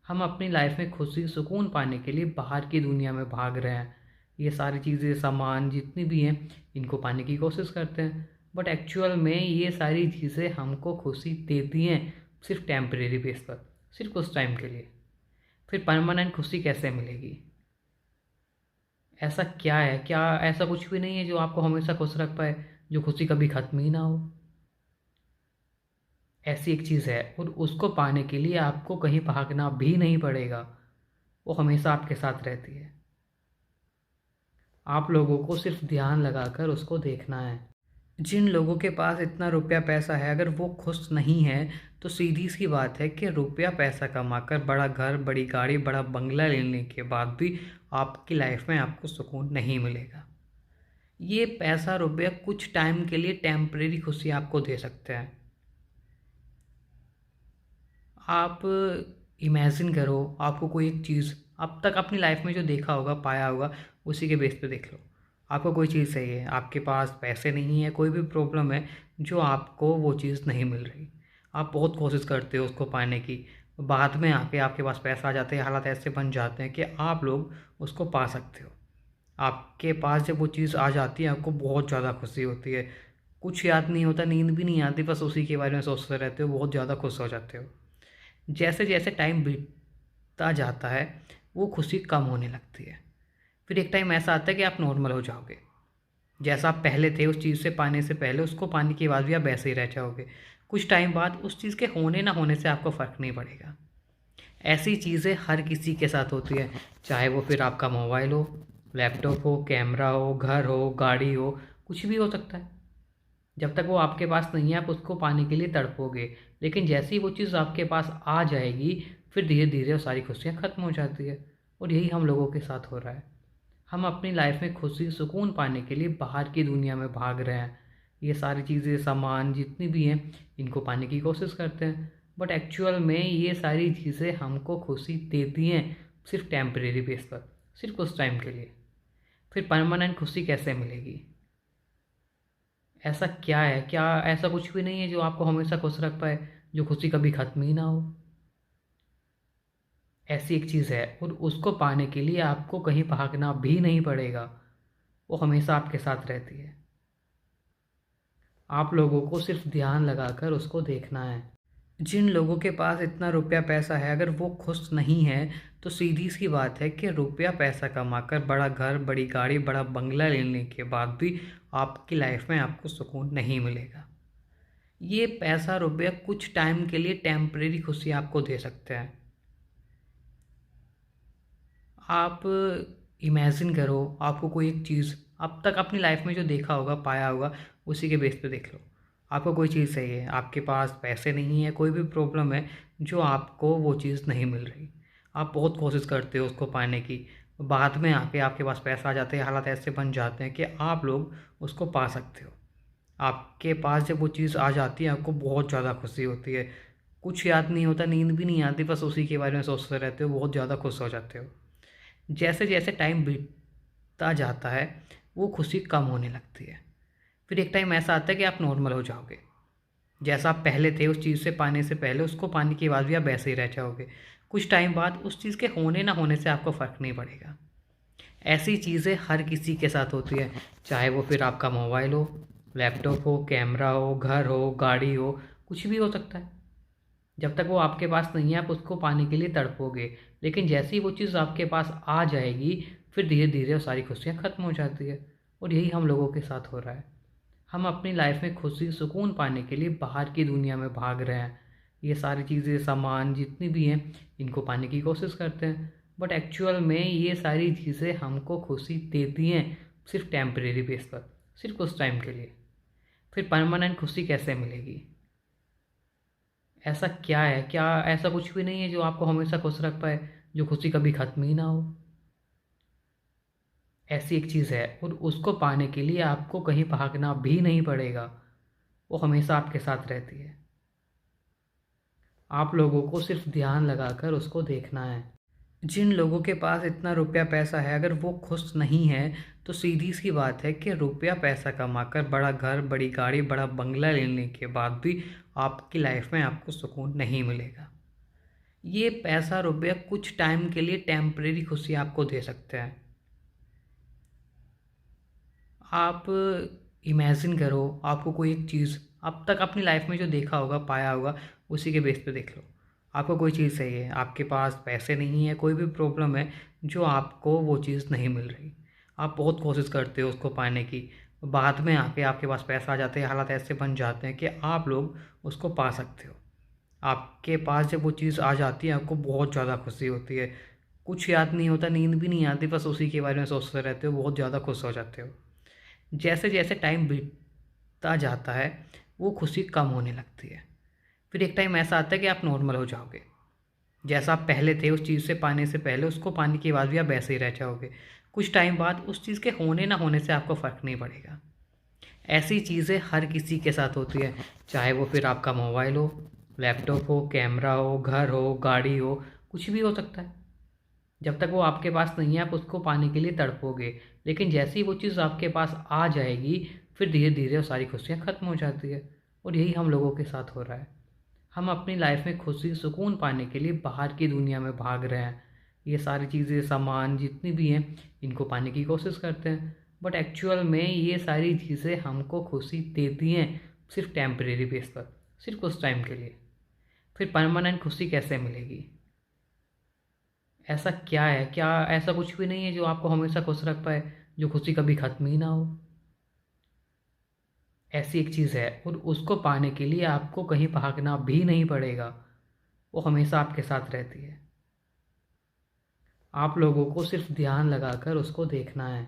हम अपनी लाइफ में खुशी सुकून पाने के लिए बाहर की दुनिया में भाग रहे हैं। ये सारी चीज़ें सामान जितनी भी हैं इनको पाने की कोशिश करते हैं, बट एक्चुअल में ये सारी चीज़ें हमको खुशी देती हैं सिर्फ टेम्परेरी बेस पर, सिर्फ उस टाइम के लिए। फिर परमानेंट खुशी कैसे मिलेगी? ऐसा क्या है, क्या ऐसा कुछ भी नहीं है जो आपको हमेशा खुश रख पाए, जो खुशी कभी ख़त्म ही ना हो? ऐसी एक चीज़ है और उसको पाने के लिए आपको कहीं भागना भी नहीं पड़ेगा, वो हमेशा आपके साथ रहती है। आप लोगों को सिर्फ ध्यान लगाकर उसको देखना है। जिन लोगों के पास इतना रुपया पैसा है, अगर वो खुश नहीं है तो सीधी सी बात है कि रुपया पैसा कमाकर बड़ा घर, बड़ी गाड़ी, बड़ा बंगला लेने के बाद भी आपकी लाइफ में आपको सुकून नहीं मिलेगा। ये पैसा रुपया कुछ टाइम के लिए टेम्परेरी खुशी आपको दे सकते हैं। आप इमेजिन करो, आपको कोई एक चीज़ अब तक अपनी लाइफ में जो देखा होगा, पाया होगा, उसी के बेस पे देख लो। आपको कोई चीज़ चाहिए, आपके पास पैसे नहीं है, कोई भी प्रॉब्लम है जो आपको वो चीज़ नहीं मिल रही। आप बहुत कोशिश करते हो उसको पाने की, बाद में आके आपके पास पैसा आ जाते हैं, हालात ऐसे बन जाते हैं कि आप लोग उसको पा सकते हो। आपके पास जब वो चीज़ आ जाती है आपको बहुत ज़्यादा खुशी होती है। कुछ याद नहीं होता, नींद भी नहीं आती, बस उसी के बारे में सोचते रहते हो, बहुत ज़्यादा खुश हो जाते हो। जैसे जैसे टाइम बीतता जाता है वो खुशी कम होने लगती है। फिर एक टाइम ऐसा आता है कि आप नॉर्मल हो जाओगे, जैसा आप पहले थे उस चीज़ से पाने से पहले, उसको पाने के बाद भी आप वैसे ही रह जाओगे। कुछ टाइम बाद उस चीज़ के होने ना होने से आपको फ़र्क नहीं पड़ेगा। ऐसी चीज़ें हर किसी के साथ होती है, चाहे वो फिर आपका मोबाइल हो, लैपटॉप हो, कैमरा हो, घर हो, गाड़ी हो, कुछ भी हो सकता है। जब तक वो आपके पास नहीं है आप उसको पाने के लिए तड़पोगे, लेकिन जैसे ही वो चीज़ आपके पास आ जाएगी फिर धीरे धीरे वो सारी खुशियाँ ख़त्म हो जाती है। और यही हम लोगों के साथ हो रहा है। हम अपनी लाइफ में खुशी सुकून पाने के लिए बाहर की दुनिया में भाग रहे हैं। ये सारी चीज़ें सामान जितनी भी हैं इनको पाने की कोशिश करते हैं, बट एक्चुअल में ये सारी चीज़ें हमको खुशी देती हैं सिर्फ टेम्परेरी बेस पर, सिर्फ उस टाइम के लिए। फिर परमानेंट खुशी कैसे मिलेगी? ऐसा क्या है, क्या ऐसा कुछ भी नहीं है जो आपको हमेशा खुश रख पाए, जो खुशी कभी ख़त्म ही ना हो? ऐसी एक चीज़ है और उसको पाने के लिए आपको कहीं भागना भी नहीं पड़ेगा, वो हमेशा आपके साथ रहती है। आप लोगों को सिर्फ ध्यान लगाकर उसको देखना है। जिन लोगों के पास इतना रुपया पैसा है, अगर वो खुश नहीं है तो सीधी सी बात है कि रुपया पैसा कमाकर बड़ा घर, बड़ी गाड़ी, बड़ा बंगला लेने के बाद भी आपकी लाइफ में आपको सुकून नहीं मिलेगा। ये पैसा रुपया कुछ टाइम के लिए टेम्परेरी खुशी आपको दे सकते हैं। आप इमेजिन करो, आपको कोई एक चीज़ अब तक अपनी लाइफ में जो देखा होगा, पाया होगा, उसी के बेस पे देख लो। आपको कोई चीज़ चाहिए, आपके पास पैसे नहीं है, कोई भी प्रॉब्लम है जो आपको वो चीज़ नहीं मिल रही। आप बहुत कोशिश करते हो उसको पाने की, बाद में आके आपके पास पैसा आ जाते हैं, हालात ऐसे बन जाते हैं कि आप लोग उसको पा सकते हो। आपके पास जब वो चीज़ आ जाती है, आपको बहुत ज़्यादा खुशी होती है। कुछ याद नहीं होता, नींद भी नहीं आती, बस उसी के बारे में सोचते रहते हो, बहुत ज़्यादा खुश हो जाते हो। जैसे जैसे टाइम बीतता जाता है, वो खुशी कम होने लगती है। फिर एक टाइम ऐसा आता है कि आप नॉर्मल हो जाओगे। जैसा आप पहले थे उस चीज़ से पाने से पहले, उसको पाने के बाद भी आप वैसे ही रह जाओगे। कुछ टाइम बाद उस चीज़ के होने ना होने से आपको फ़र्क नहीं पड़ेगा। ऐसी चीज़ें हर किसी के साथ होती है, चाहे वो फिर आपका मोबाइल हो, लैपटॉप हो, कैमरा हो, घर हो, गाड़ी हो, कुछ भी हो सकता है। जब तक वो आपके पास नहीं है, आप उसको पाने के लिए तड़पोगे, लेकिन जैसे ही वो चीज़ आपके पास आ जाएगी, फिर धीरे धीरे वो सारी खुशियाँ ख़त्म हो जाती है। और यही हम लोगों के साथ हो रहा है। हम अपनी लाइफ में खुशी सुकून पाने के लिए बाहर की दुनिया में भाग रहे हैं। ये सारी चीज़ें, सामान जितनी भी हैं, इनको पाने की कोशिश करते हैं, बट एक्चुअल में ये सारी चीज़ें हमको खुशी देती हैं सिर्फ टेम्परेरी बेस पर, सिर्फ उस टाइम के लिए। फिर परमानेंट खुशी कैसे मिलेगी? ऐसा क्या है, क्या ऐसा कुछ भी नहीं है जो आपको हमेशा खुश रख पाए, जो खुशी कभी ख़त्म ही ना हो? ऐसी एक चीज़ है, और उसको पाने के लिए आपको कहीं भागना भी नहीं पड़ेगा। वो हमेशा आपके साथ रहती है। आप लोगों को सिर्फ ध्यान लगाकर उसको देखना है। जिन लोगों के पास इतना रुपया पैसा है, अगर वो खुश नहीं है, तो सीधी सी बात है कि रुपया पैसा कमाकर बड़ा घर, बड़ी गाड़ी, बड़ा बंगला लेने के बाद भी आपकी लाइफ में आपको सुकून नहीं मिलेगा। ये पैसा रुपया कुछ टाइम के लिए टेम्परेरी खुशी आपको दे सकते हैं। आप इमेजिन करो, आपको कोई एक चीज़ अब तक अपनी लाइफ में जो देखा होगा, पाया होगा, उसी के बेस पे देख लो। आपको कोई चीज़ चाहिए, आपके पास पैसे नहीं है, कोई भी प्रॉब्लम है जो आपको वो चीज़ नहीं मिल रही। आप बहुत कोशिश करते हो उसको पाने की, बाद में आके आपके पास पैसा आ जाते हैं, हालात ऐसे बन जाते हैं कि आप लोग उसको पा सकते हो। आपके पास जब वो चीज़ आ जाती है, आपको बहुत ज़्यादा खुशी होती है। कुछ याद नहीं होता, नींद भी नहीं आती, बस उसी के बारे में सोचते रहते हो, बहुत ज़्यादा खुश हो जाते हो। जैसे जैसे टाइम बीतता जाता है, वो खुशी कम होने लगती है। फिर एक टाइम ऐसा आता है कि आप नॉर्मल हो जाओगे। जैसा आप पहले थे उस चीज़ से पाने से पहले, उसको पाने के बाद भी आप वैसे ही रह जाओगे। कुछ टाइम बाद उस चीज़ के होने ना होने से आपको फ़र्क नहीं पड़ेगा। ऐसी चीज़ें हर किसी के साथ होती है, चाहे वो फिर आपका मोबाइल हो, लैपटॉप हो, कैमरा हो, घर हो, गाड़ी हो, कुछ भी हो सकता है। जब तक वो आपके पास नहीं है, आप उसको पाने के लिए तड़पोगे, लेकिन जैसे ही वो चीज़ आपके पास आ जाएगी, फिर धीरे धीरे वो सारी खुशियाँ ख़त्म हो जाती है। और यही हम लोगों के साथ हो रहा है। हम अपनी लाइफ में खुशी सुकून पाने के लिए बाहर की दुनिया में भाग रहे हैं। ये सारी चीज़ें, सामान जितनी भी हैं, इनको पाने की कोशिश करते हैं, बट एक्चुअल में ये सारी चीज़ें हमको खुशी देती हैं सिर्फ टेम्परेरी बेस पर, सिर्फ उस टाइम के लिए। फिर परमानेंट खुशी कैसे मिलेगी? ऐसा क्या है, क्या ऐसा कुछ भी नहीं है जो आपको हमेशा खुश रख पाए, जो खुशी कभी ख़त्म ही ना हो? ऐसी एक चीज़ है, और उसको पाने के लिए आपको कहीं भागना भी नहीं पड़ेगा। वो हमेशा आपके साथ रहती है। आप लोगों को सिर्फ ध्यान लगाकर उसको देखना है।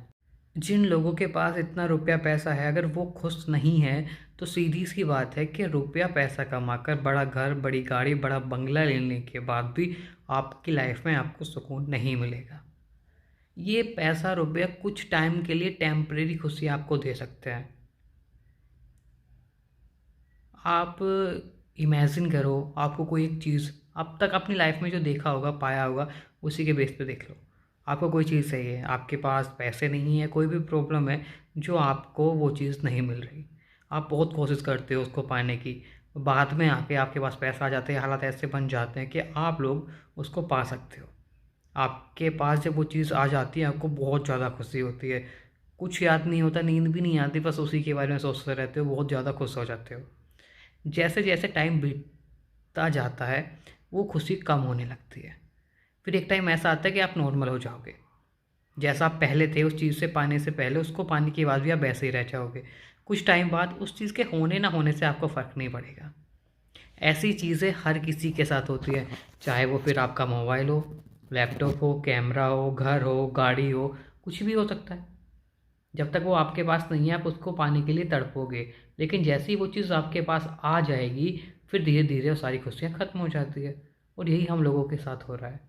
जिन लोगों के पास इतना रुपया पैसा है, अगर वो खुश नहीं है, तो सीधी सी बात है कि रुपया पैसा कमाकर बड़ा घर, बड़ी गाड़ी, बड़ा बंगला लेने के बाद भी आपकी लाइफ में आपको सुकून नहीं मिलेगा। ये पैसा रुपया कुछ टाइम के लिए टेम्परेरी खुशी आपको दे सकते हैं। आप इमेजिन करो, आपको कोई एक चीज़ अब तक अपनी लाइफ में जो देखा होगा, पाया होगा, उसी के बेस पे देख लो। आपको कोई चीज़ चाहिए, आपके पास पैसे नहीं है, कोई भी प्रॉब्लम है जो आपको वो चीज़ नहीं मिल रही। आप बहुत कोशिश करते हो उसको पाने की, बाद में आके आपके पास पैसा आ जाते हैं, हालात ऐसे बन जाते हैं कि आप लोग उसको पा सकते हो। आपके पास जब वो चीज़ आ जाती है, आपको बहुत ज़्यादा खुशी होती है। कुछ याद नहीं होता, नींद भी नहीं आती, बस उसी के बारे में सोचते रहते हो, बहुत ज़्यादा खुश हो जाते हो। जैसे जैसे टाइम बीतता जाता है, वो खुशी कम होने लगती है। फिर एक टाइम ऐसा आता है कि आप नॉर्मल हो जाओगे। जैसा आप पहले थे उस चीज़ से पाने से पहले, उसको पाने के बाद भी आप वैसे ही रह जाओगे। कुछ टाइम बाद उस चीज़ के होने ना होने से आपको फ़र्क नहीं पड़ेगा। ऐसी चीज़ें हर किसी के साथ होती है, चाहे वो फिर आपका मोबाइल हो, लैपटॉप हो, कैमरा हो, घर हो, गाड़ी हो, कुछ भी हो सकता है। जब तक वो आपके पास नहीं है आप उसको पाने के लिए तड़पोगे, लेकिन जैसे ही वो चीज़ आपके पास आ जाएगी फिर धीरे धीरे वो सारी खुशियाँ ख़त्म हो जाती है। और यही हम लोगों के साथ हो रहा है।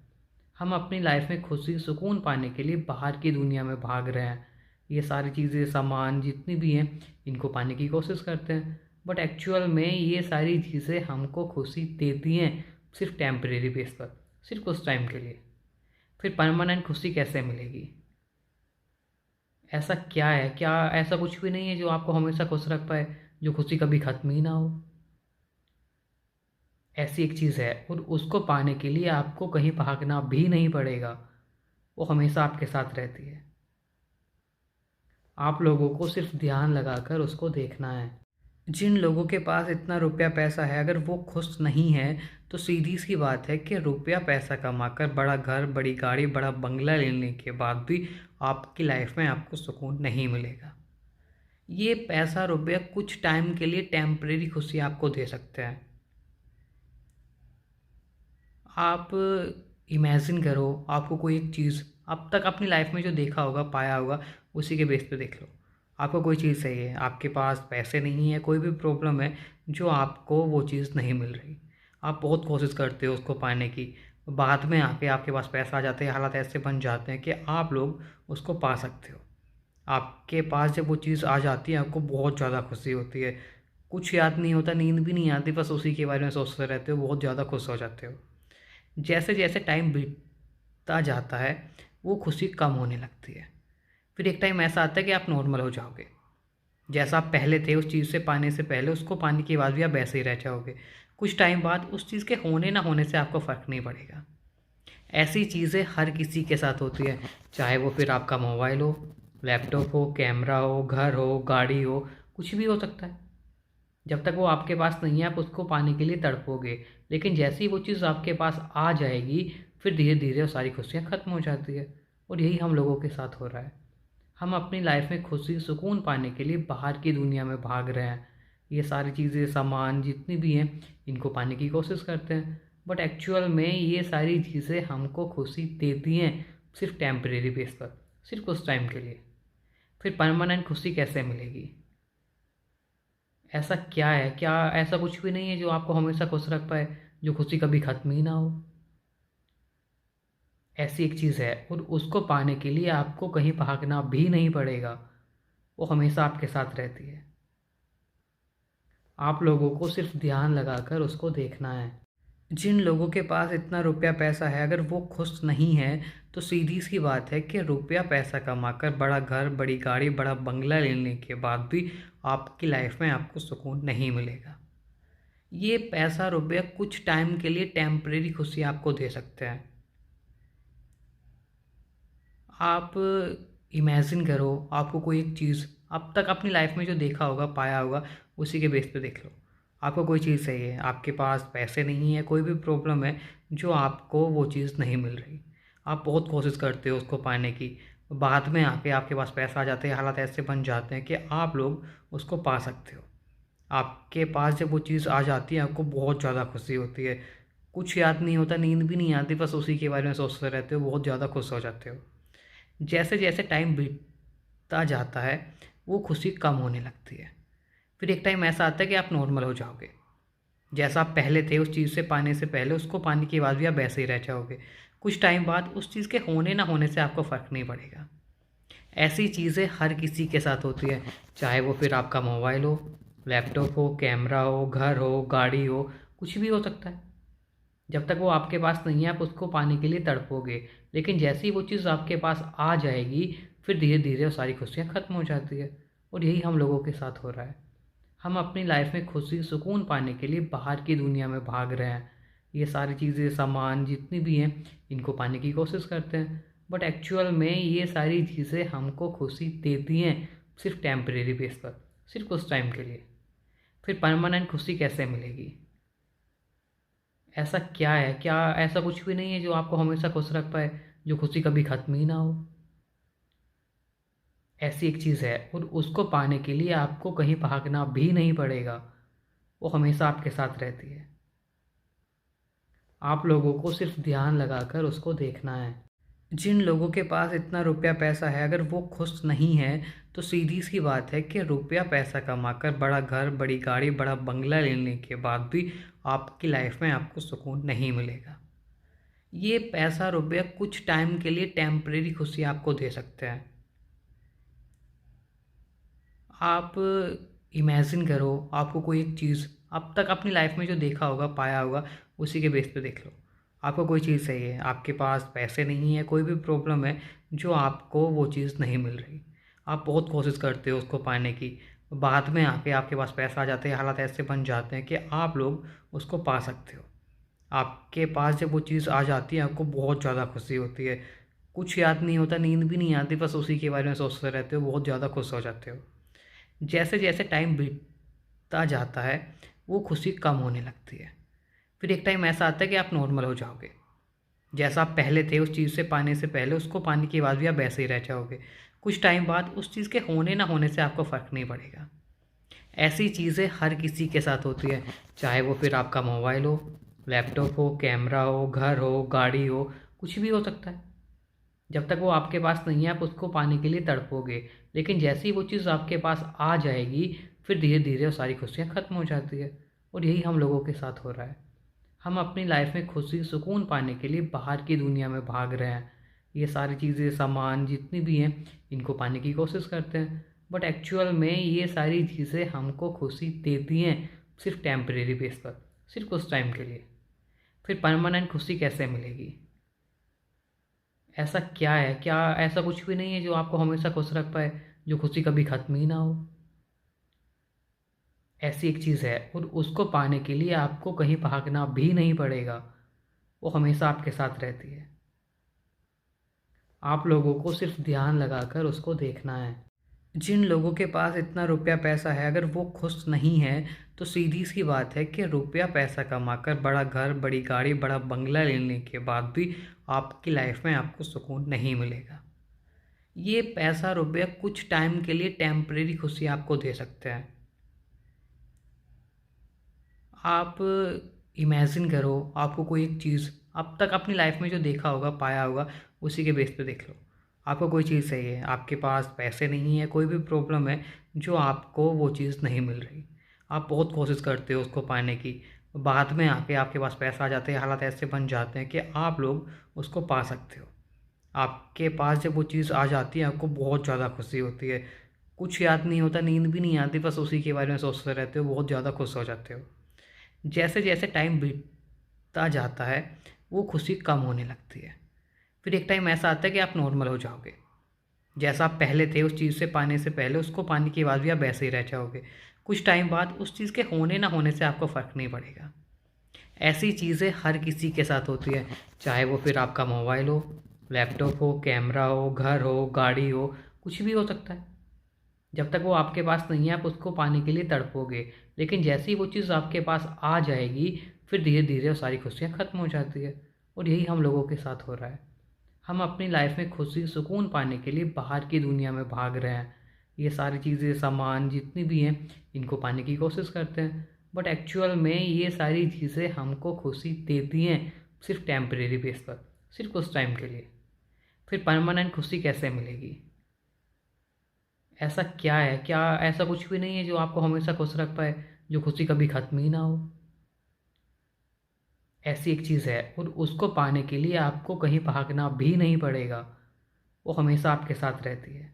हम अपनी लाइफ में खुशी सुकून पाने के लिए बाहर की दुनिया में भाग रहे हैं। ये सारी चीज़ें सामान जितनी भी हैं इनको पाने की कोशिश करते हैं, बट एक्चुअल में ये सारी चीज़ें हमको खुशी देती हैं सिर्फ टेम्परेरी बेस पर, सिर्फ उस टाइम के लिए। फिर परमानेंट खुशी कैसे मिलेगी? ऐसा क्या है, क्या ऐसा कुछ भी नहीं है जो आपको हमेशा खुश रख पाए, जो खुशी कभी ख़त्म ही ना हो? ऐसी एक चीज़ है और उसको पाने के लिए आपको कहीं भागना भी नहीं पड़ेगा, वो हमेशा आपके साथ रहती है। आप लोगों को सिर्फ ध्यान लगाकर उसको देखना है। जिन लोगों के पास इतना रुपया पैसा है अगर वो खुश नहीं है तो सीधी सी बात है कि रुपया पैसा कमाकर बड़ा घर, बड़ी गाड़ी, बड़ा बंगला लेने के बाद भी आपकी लाइफ में आपको सुकून नहीं मिलेगा। ये पैसा रुपया कुछ टाइम के लिए टेम्परेरी खुशी आपको दे सकते हैं। आप इमेजिन करो, आपको कोई एक चीज़ अब तक अपनी लाइफ में जो देखा होगा, पाया होगा, उसी के बेस पे देख लो। आपको कोई चीज़ चाहिए, आपके पास पैसे नहीं है, कोई भी प्रॉब्लम है जो आपको वो चीज़ नहीं मिल रही। आप बहुत कोशिश करते हो उसको पाने की, बाद में आके आपके पास पैसा आ जाते हैं, हालात ऐसे बन जाते हैं कि आप लोग उसको पा सकते हो। आपके पास जब वो चीज़ आ जाती है आपको बहुत ज़्यादा खुशी होती है। कुछ याद नहीं होता, नींद भी नहीं आती, बस उसी के बारे में सोचते रहते हो, बहुत ज़्यादा खुश हो जाते हो। जैसे जैसे टाइम बीतता जाता है वो खुशी कम होने लगती है। फिर एक टाइम ऐसा आता है कि आप नॉर्मल हो जाओगे, जैसा आप पहले थे उस चीज़ से पाने से पहले, उसको पाने के बाद भी आप वैसे ही रह जाओगे। कुछ टाइम बाद उस चीज़ के होने ना होने से आपको फ़र्क नहीं पड़ेगा। ऐसी चीज़ें हर किसी के साथ होती है, चाहे वो फिर आपका मोबाइल हो, लैपटॉप हो, कैमरा हो, घर हो, गाड़ी हो, कुछ भी हो सकता है। जब तक वो आपके पास नहीं है आप उसको पाने के लिए तड़पोगे, लेकिन जैसे ही वो चीज़ आपके पास आ जाएगी फिर धीरे धीरे वो सारी खुशियाँ ख़त्म हो जाती है। और यही हम लोगों के साथ हो रहा है। हम अपनी लाइफ में खुशी सुकून पाने के लिए बाहर की दुनिया में भाग रहे हैं। ये सारी चीज़ें सामान जितनी भी हैं इनको पाने की कोशिश करते हैं, बट एक्चुअल में ये सारी चीज़ें हमको खुशी देती हैं सिर्फ टेम्परेरी बेस पर, सिर्फ उस टाइम के लिए। फिर परमानेंट खुशी कैसे मिलेगी? ऐसा क्या है, क्या ऐसा कुछ भी नहीं है जो आपको हमेशा खुश रख पाए, जो खुशी कभी ख़त्म ही ना हो? ऐसी एक चीज़ है और उसको पाने के लिए आपको कहीं भागना भी नहीं पड़ेगा, वो हमेशा आपके साथ रहती है। आप लोगों को सिर्फ ध्यान लगाकर उसको देखना है। जिन लोगों के पास इतना रुपया पैसा है अगर वो खुश नहीं है तो सीधी सी बात है कि रुपया पैसा कमाकर बड़ा घर, बड़ी गाड़ी, बड़ा बंगला लेने के बाद भी आपकी लाइफ में आपको सुकून नहीं मिलेगा। ये पैसा रुपया कुछ टाइम के लिए टेम्परेरी खुशी आपको दे सकते हैं। आप इमेजिन करो, आपको कोई एक चीज़ अब तक अपनी लाइफ में जो देखा होगा, पाया होगा, उसी के बेस पे देख लो। आपको कोई चीज़ चाहिए, आपके पास पैसे नहीं है, कोई भी प्रॉब्लम है जो आपको वो चीज़ नहीं मिल रही। आप बहुत कोशिश करते हो उसको पाने की, बाद में आके आपके पास पैसा आ जाते हैं, हालात ऐसे बन जाते हैं कि आप लोग उसको पा सकते हो। आपके पास जब वो चीज़ आ जाती है आपको बहुत ज़्यादा खुशी होती है। कुछ याद नहीं होता, नींद भी नहीं आती, बस उसी के बारे में सोचते रहते हो, बहुत ज़्यादा खुश हो जाते हो। जैसे जैसे टाइम बीतता जाता है वो खुशी कम होने लगती है। फिर एक टाइम ऐसा आता है कि आप नॉर्मल हो जाओगे, जैसा आप पहले थे उस चीज़ से पाने से पहले, उसको पाने के बाद भी आप वैसे ही रह जाओगे। कुछ टाइम बाद उस चीज़ के होने ना होने से आपको फ़र्क नहीं पड़ेगा। ऐसी चीज़ें हर किसी के साथ होती है, चाहे वो फिर आपका मोबाइल हो, लैपटॉप हो, कैमरा हो, घर हो, गाड़ी हो, कुछ भी हो सकता है। जब तक वो आपके पास नहीं है आप उसको पाने के लिए तड़पोगे, लेकिन जैसे ही वो चीज़ आपके पास आ जाएगी फिर धीरे धीरे वो सारी खुशियाँ ख़त्म हो जाती है। और यही हम लोगों के साथ हो रहा है। हम अपनी लाइफ में खुशी सुकून पाने के लिए बाहर की दुनिया में भाग रहे हैं। ये सारी चीज़ें सामान जितनी भी हैं इनको पाने की कोशिश करते हैं, बट एक्चुअल में ये सारी चीज़ें हमको खुशी देती हैं सिर्फ टेम्परेरी बेस पर, सिर्फ उस टाइम के लिए। फिर परमानेंट खुशी कैसे मिलेगी? ऐसा क्या है, क्या ऐसा कुछ भी नहीं है जो आपको हमेशा खुश रख पाए, जो खुशी कभी ख़त्म ही ना हो? ऐसी एक चीज़ है और उसको पाने के लिए आपको कहीं भागना भी नहीं पड़ेगा। वो हमेशा आपके साथ रहती है। आप लोगों को सिर्फ ध्यान लगाकर उसको देखना है। जिन लोगों के पास इतना रुपया पैसा है, अगर वो खुश नहीं है, तो सीधी सी बात है कि रुपया पैसा कमाकर बड़ा घर, बड़ी गाड़ी, बड़ा बंगला लेने के बाद भी आपकी लाइफ में आपको सुकून नहीं मिलेगा। ये पैसा रुपया कुछ टाइम के लिए टेम्परेरी खुशी आपको दे सकते हैं। आप इमेजिन करो, आपको कोई एक चीज़ अब तक अपनी लाइफ में जो देखा होगा, पाया होगा, उसी के बेस पे देख लो। आपको कोई चीज़ चाहिए, आपके पास पैसे नहीं है, कोई भी प्रॉब्लम है जो आपको वो चीज़ नहीं मिल रही। आप बहुत कोशिश करते हो उसको पाने की, बाद में आके आपके पास पैसा आ जाते हैं, हालात ऐसे बन जाते हैं कि आप लोग उसको पा सकते हो। आपके पास जब वो चीज़ आ जाती है, आपको बहुत ज़्यादा खुशी होती है। कुछ याद नहीं होता, नींद भी नहीं आती, बस उसी के बारे में सोचते रहते हो, बहुत ज़्यादा खुश हो जाते हो। जैसे जैसे टाइम बीतता जाता है, वो खुशी कम होने लगती है। फिर एक टाइम ऐसा आता है कि आप नॉर्मल हो जाओगे। जैसा आप पहले थे उस चीज़ से पाने से पहले, उसको पाने के बाद भी आप वैसे ही रह जाओगे। कुछ टाइम बाद उस चीज़ के होने ना होने से आपको फ़र्क नहीं पड़ेगा। ऐसी चीज़ें हर किसी के साथ होती है, चाहे वो फिर आपका मोबाइल हो, लैपटॉप हो, कैमरा हो, घर हो, गाड़ी हो, कुछ भी हो सकता है। जब तक वो आपके पास नहीं है, आप उसको पाने के लिए तड़पोगे, लेकिन जैसे ही वो चीज़ आपके पास आ जाएगी, फिर धीरे धीरे वो सारी खुशियाँ ख़त्म हो जाती है। और यही हम लोगों के साथ हो रहा है। हम अपनी लाइफ में खुशी सुकून पाने के लिए बाहर की दुनिया में भाग रहे हैं। ये सारी चीज़ें, सामान जितनी भी हैं, इनको पाने की कोशिश करते हैं, बट एक्चुअल में ये सारी चीज़ें हमको खुशी देती हैं सिर्फ टेम्परेरी बेस पर, सिर्फ कुछ टाइम के लिए। फिर परमानेंट खुशी कैसे मिलेगी? ऐसा क्या है, क्या ऐसा कुछ भी नहीं है जो आपको हमेशा खुश रख पाए, जो खुशी कभी ख़त्म ही ना हो? ऐसी एक चीज़ है और उसको पाने के लिए आपको कहीं भागना भी नहीं पड़ेगा। वो हमेशा आपके साथ रहती है। आप लोगों को सिर्फ ध्यान लगाकर उसको देखना है। जिन लोगों के पास इतना रुपया पैसा है, अगर वो खुश नहीं है, तो सीधी सी बात है कि रुपया पैसा कमाकर बड़ा घर, बड़ी गाड़ी, बड़ा बंगला लेने के बाद भी आपकी लाइफ में आपको सुकून नहीं मिलेगा। ये पैसा रुपया कुछ टाइम के लिए टेम्परेरी खुशी आपको दे सकते हैं। आप इमेजिन करो, आपको कोई एक चीज़ अब तक अपनी लाइफ में जो देखा होगा, पाया होगा, उसी के बेस पे देख लो। आपको कोई चीज़ चाहिए, आपके पास पैसे नहीं है, कोई भी प्रॉब्लम है जो आपको वो चीज़ नहीं मिल रही। आप बहुत कोशिश करते हो उसको पाने की, बाद में आके आपके पास पैसा आ जाते हैं, हालात ऐसे बन जाते हैं कि आप लोग उसको पा सकते हो। आपके पास जब वो चीज़ आ जाती है, आपको बहुत ज़्यादा खुशी होती है। कुछ याद नहीं होता, नींद भी नहीं आती, बस उसी के बारे में सोचते रहते हो, बहुत ज़्यादा खुश हो जाते हो। जैसे जैसे टाइम बीतता जाता है, वो खुशी कम होने लगती है। फिर एक टाइम ऐसा आता है कि आप नॉर्मल हो जाओगे। जैसा आप पहले थे उस चीज़ से पाने से पहले, उसको पाने के बाद भी आप वैसे ही रह जाओगे। कुछ टाइम बाद उस चीज़ के होने ना होने से आपको फ़र्क नहीं पड़ेगा। ऐसी चीज़ें हर किसी के साथ होती है, चाहे वो फिर आपका मोबाइल हो, लैपटॉप हो, कैमरा हो, घर हो, गाड़ी हो, कुछ भी हो सकता है। जब तक वो आपके पास नहीं है, आप उसको पाने के लिए तड़पोगे, लेकिन जैसे ही वो चीज़ आपके पास आ जाएगी, फिर धीरे धीरे वो सारी खुशियाँ ख़त्म हो जाती है। और यही हम लोगों के साथ हो रहा है। हम अपनी लाइफ में खुशी सुकून पाने के लिए बाहर की दुनिया में भाग रहे हैं। ये सारी चीज़ें, सामान जितनी भी हैं, इनको पाने की कोशिश करते हैं, बट एक्चुअल में ये सारी चीज़ें हमको खुशी देती हैं सिर्फ टेम्परेरी बेस पर, सिर्फ कुछ टाइम के लिए। फिर परमानेंट खुशी कैसे मिलेगी? ऐसा क्या है, क्या ऐसा कुछ भी नहीं है जो आपको हमेशा खुश रख पाए, जो खुशी कभी ख़त्म ही ना हो? ऐसी एक चीज़ है और उसको पाने के लिए आपको कहीं भागना भी नहीं पड़ेगा। वो हमेशा आपके साथ रहती है।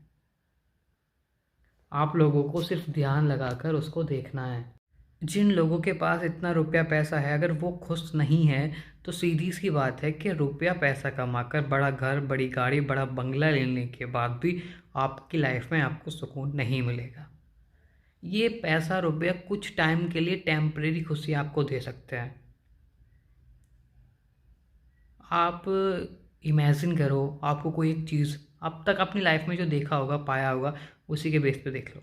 आप लोगों को सिर्फ ध्यान लगाकर उसको देखना है। जिन लोगों के पास इतना रुपया पैसा है, अगर वो खुश नहीं है, तो सीधी सी बात है कि रुपया पैसा कमाकर बड़ा घर, बड़ी गाड़ी, बड़ा बंगला लेने के बाद भी आपकी लाइफ में आपको सुकून नहीं मिलेगा। ये पैसा रुपया कुछ टाइम के लिए टेम्परेरी खुशी आपको दे सकते हैं। आप इमेजिन करो, आपको कोई एक चीज़ अब तक अपनी लाइफ में जो देखा होगा, पाया होगा, उसी के बेस पे देख लो।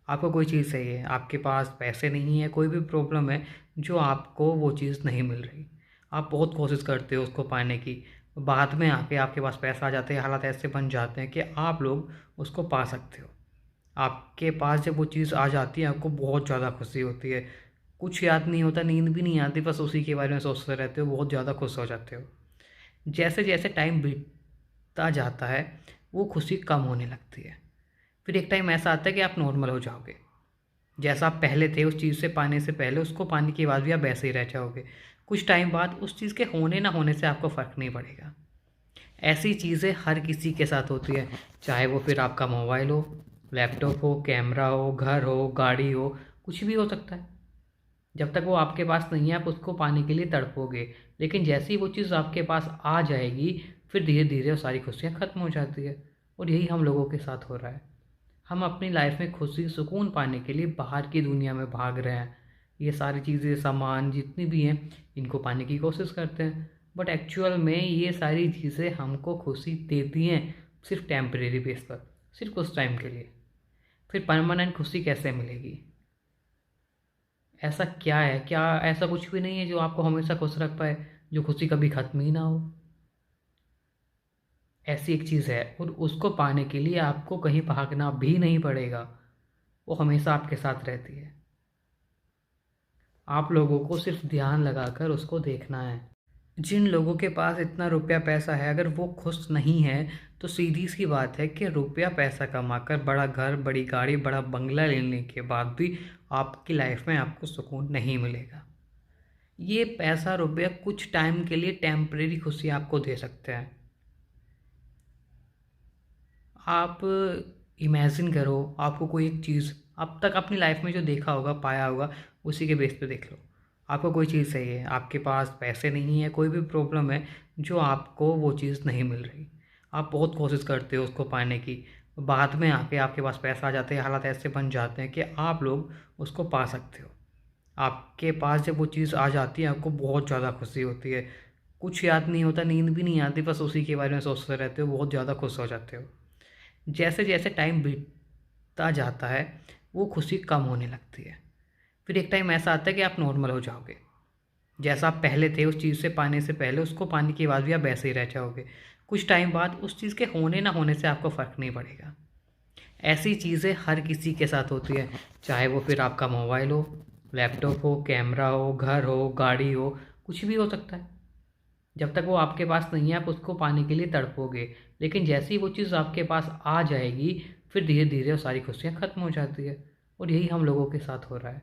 आपको कोई चीज़ चाहिए, आपके पास पैसे नहीं है, कोई भी प्रॉब्लम है जो आपको वो चीज़ नहीं मिल रही। आप बहुत कोशिश करते हो उसको पाने की, बाद में आके आपके पास पैसा आ जाते हैं, हालात ऐसे बन जाते हैं कि आप लोग उसको पा सकते हो। आपके पास जब वो चीज़ आ जाती है, आपको बहुत ज़्यादा खुशी होती है। कुछ याद नहीं होता, नींद भी नहीं आती, बस उसी के बारे में सोचते रहते हो, बहुत ज़्यादा खुश हो जाते हो। जैसे-जैसे टाइम बीतता जाता है, वो खुशी कम होने लगती है। फिर एक टाइम ऐसा आता है कि आप नॉर्मल हो जाओगे। जैसा आप पहले थे उस चीज़ से पाने से पहले, उसको पाने के बाद भी आप वैसे ही रह जाओगे। कुछ टाइम बाद उस चीज़ के होने ना होने से आपको फ़र्क नहीं पड़ेगा। ऐसी चीज़ें हर किसी के साथ होती है, चाहे वो फिर आपका मोबाइल हो, लैपटॉप हो, कैमरा हो, घर हो, गाड़ी हो, कुछ भी हो सकता है। जब तक वो आपके पास नहीं है, आप उसको पाने के लिए तड़पोगे, लेकिन जैसे ही वो चीज़ आपके पास आ जाएगी, फिर धीरे-धीरे वो सारी खुशियाँ ख़त्म हो जाती है। और यही हम लोगों के साथ हो रहा है। हम अपनी लाइफ में खुशी, सुकून पाने के लिए बाहर की दुनिया में भाग रहे हैं। ये सारी चीज़ें, सामान जितनी भी हैं, इनको पाने की कोशिश करते हैं। बट एक्चुअल में ये सारी चीज़ें हमको खुशी देती हैं, सिर्फ टेम्परेरी बेस पर, सिर्फ कुछ टाइम के लिए। फिर परमानेंट खुशी कैसे मिलेगी? ऐसा क्या है? क्या ऐसा कुछ भी नहीं है जो आपको हमेशा खुश रख पाए, जो खुशी कभी ख़त्म ही ना हो? ऐसी एक चीज़ है, और उसको पाने के लिए आपको कहीं भागना भी नहीं पड़ेगा। वो हमेशा आपके साथ रहती है। आप लोगों को सिर्फ ध्यान लगाकर उसको देखना है। जिन लोगों के पास इतना रुपया पैसा है, अगर वो खुश नहीं है, तो सीधी सी बात है कि रुपया पैसा कमाकर बड़ा घर, बड़ी गाड़ी, बड़ा बंगला लेने के बाद भी आपकी लाइफ में आपको सुकून नहीं मिलेगा। ये पैसा, रुपया कुछ टाइम के लिए टेम्परेरी खुशी आपको दे सकते हैं। आप इमेजिन करो, आपको कोई एक चीज़ अब तक अपनी लाइफ में जो देखा होगा, पाया होगा, उसी के बेस पे देख लो। आपको कोई चीज़ चाहिए, आपके पास पैसे नहीं है, कोई भी प्रॉब्लम है जो आपको वो चीज़ नहीं मिल रही। आप बहुत कोशिश करते हो उसको पाने की, बाद में आके आपके पास पैसा आ जाते हैं, हालात ऐसे बन जाते हैं कि आप लोग उसको पा सकते हो। आपके पास जब वो चीज़ आ जाती है, आपको बहुत ज़्यादा खुशी होती है। कुछ याद नहीं होता, नींद भी नहीं आती, बस उसी के बारे में सोचते रहते हो, बहुत ज़्यादा खुश हो जाते हो। जैसे-जैसे टाइम बीतता जाता है, वो खुशी कम होने लगती है। फिर एक टाइम ऐसा आता है कि आप नॉर्मल हो जाओगे। जैसा आप पहले थे उस चीज़ से पाने से पहले, उसको पाने के बाद भी आप वैसे ही रह जाओगे। कुछ टाइम बाद उस चीज़ के होने ना होने से आपको फ़र्क नहीं पड़ेगा। ऐसी चीज़ें हर किसी के साथ होती है, चाहे वो फिर आपका मोबाइल हो, लैपटॉप हो, कैमरा हो, घर हो, गाड़ी हो, कुछ भी हो सकता है। जब तक वो आपके पास नहीं है, आप उसको पाने के लिए तड़पोगे, लेकिन जैसे ही वो चीज़ आपके पास आ जाएगी, फिर धीरे-धीरे वो सारी खुशियाँ ख़त्म हो जाती है। और यही हम लोगों के साथ हो रहा है।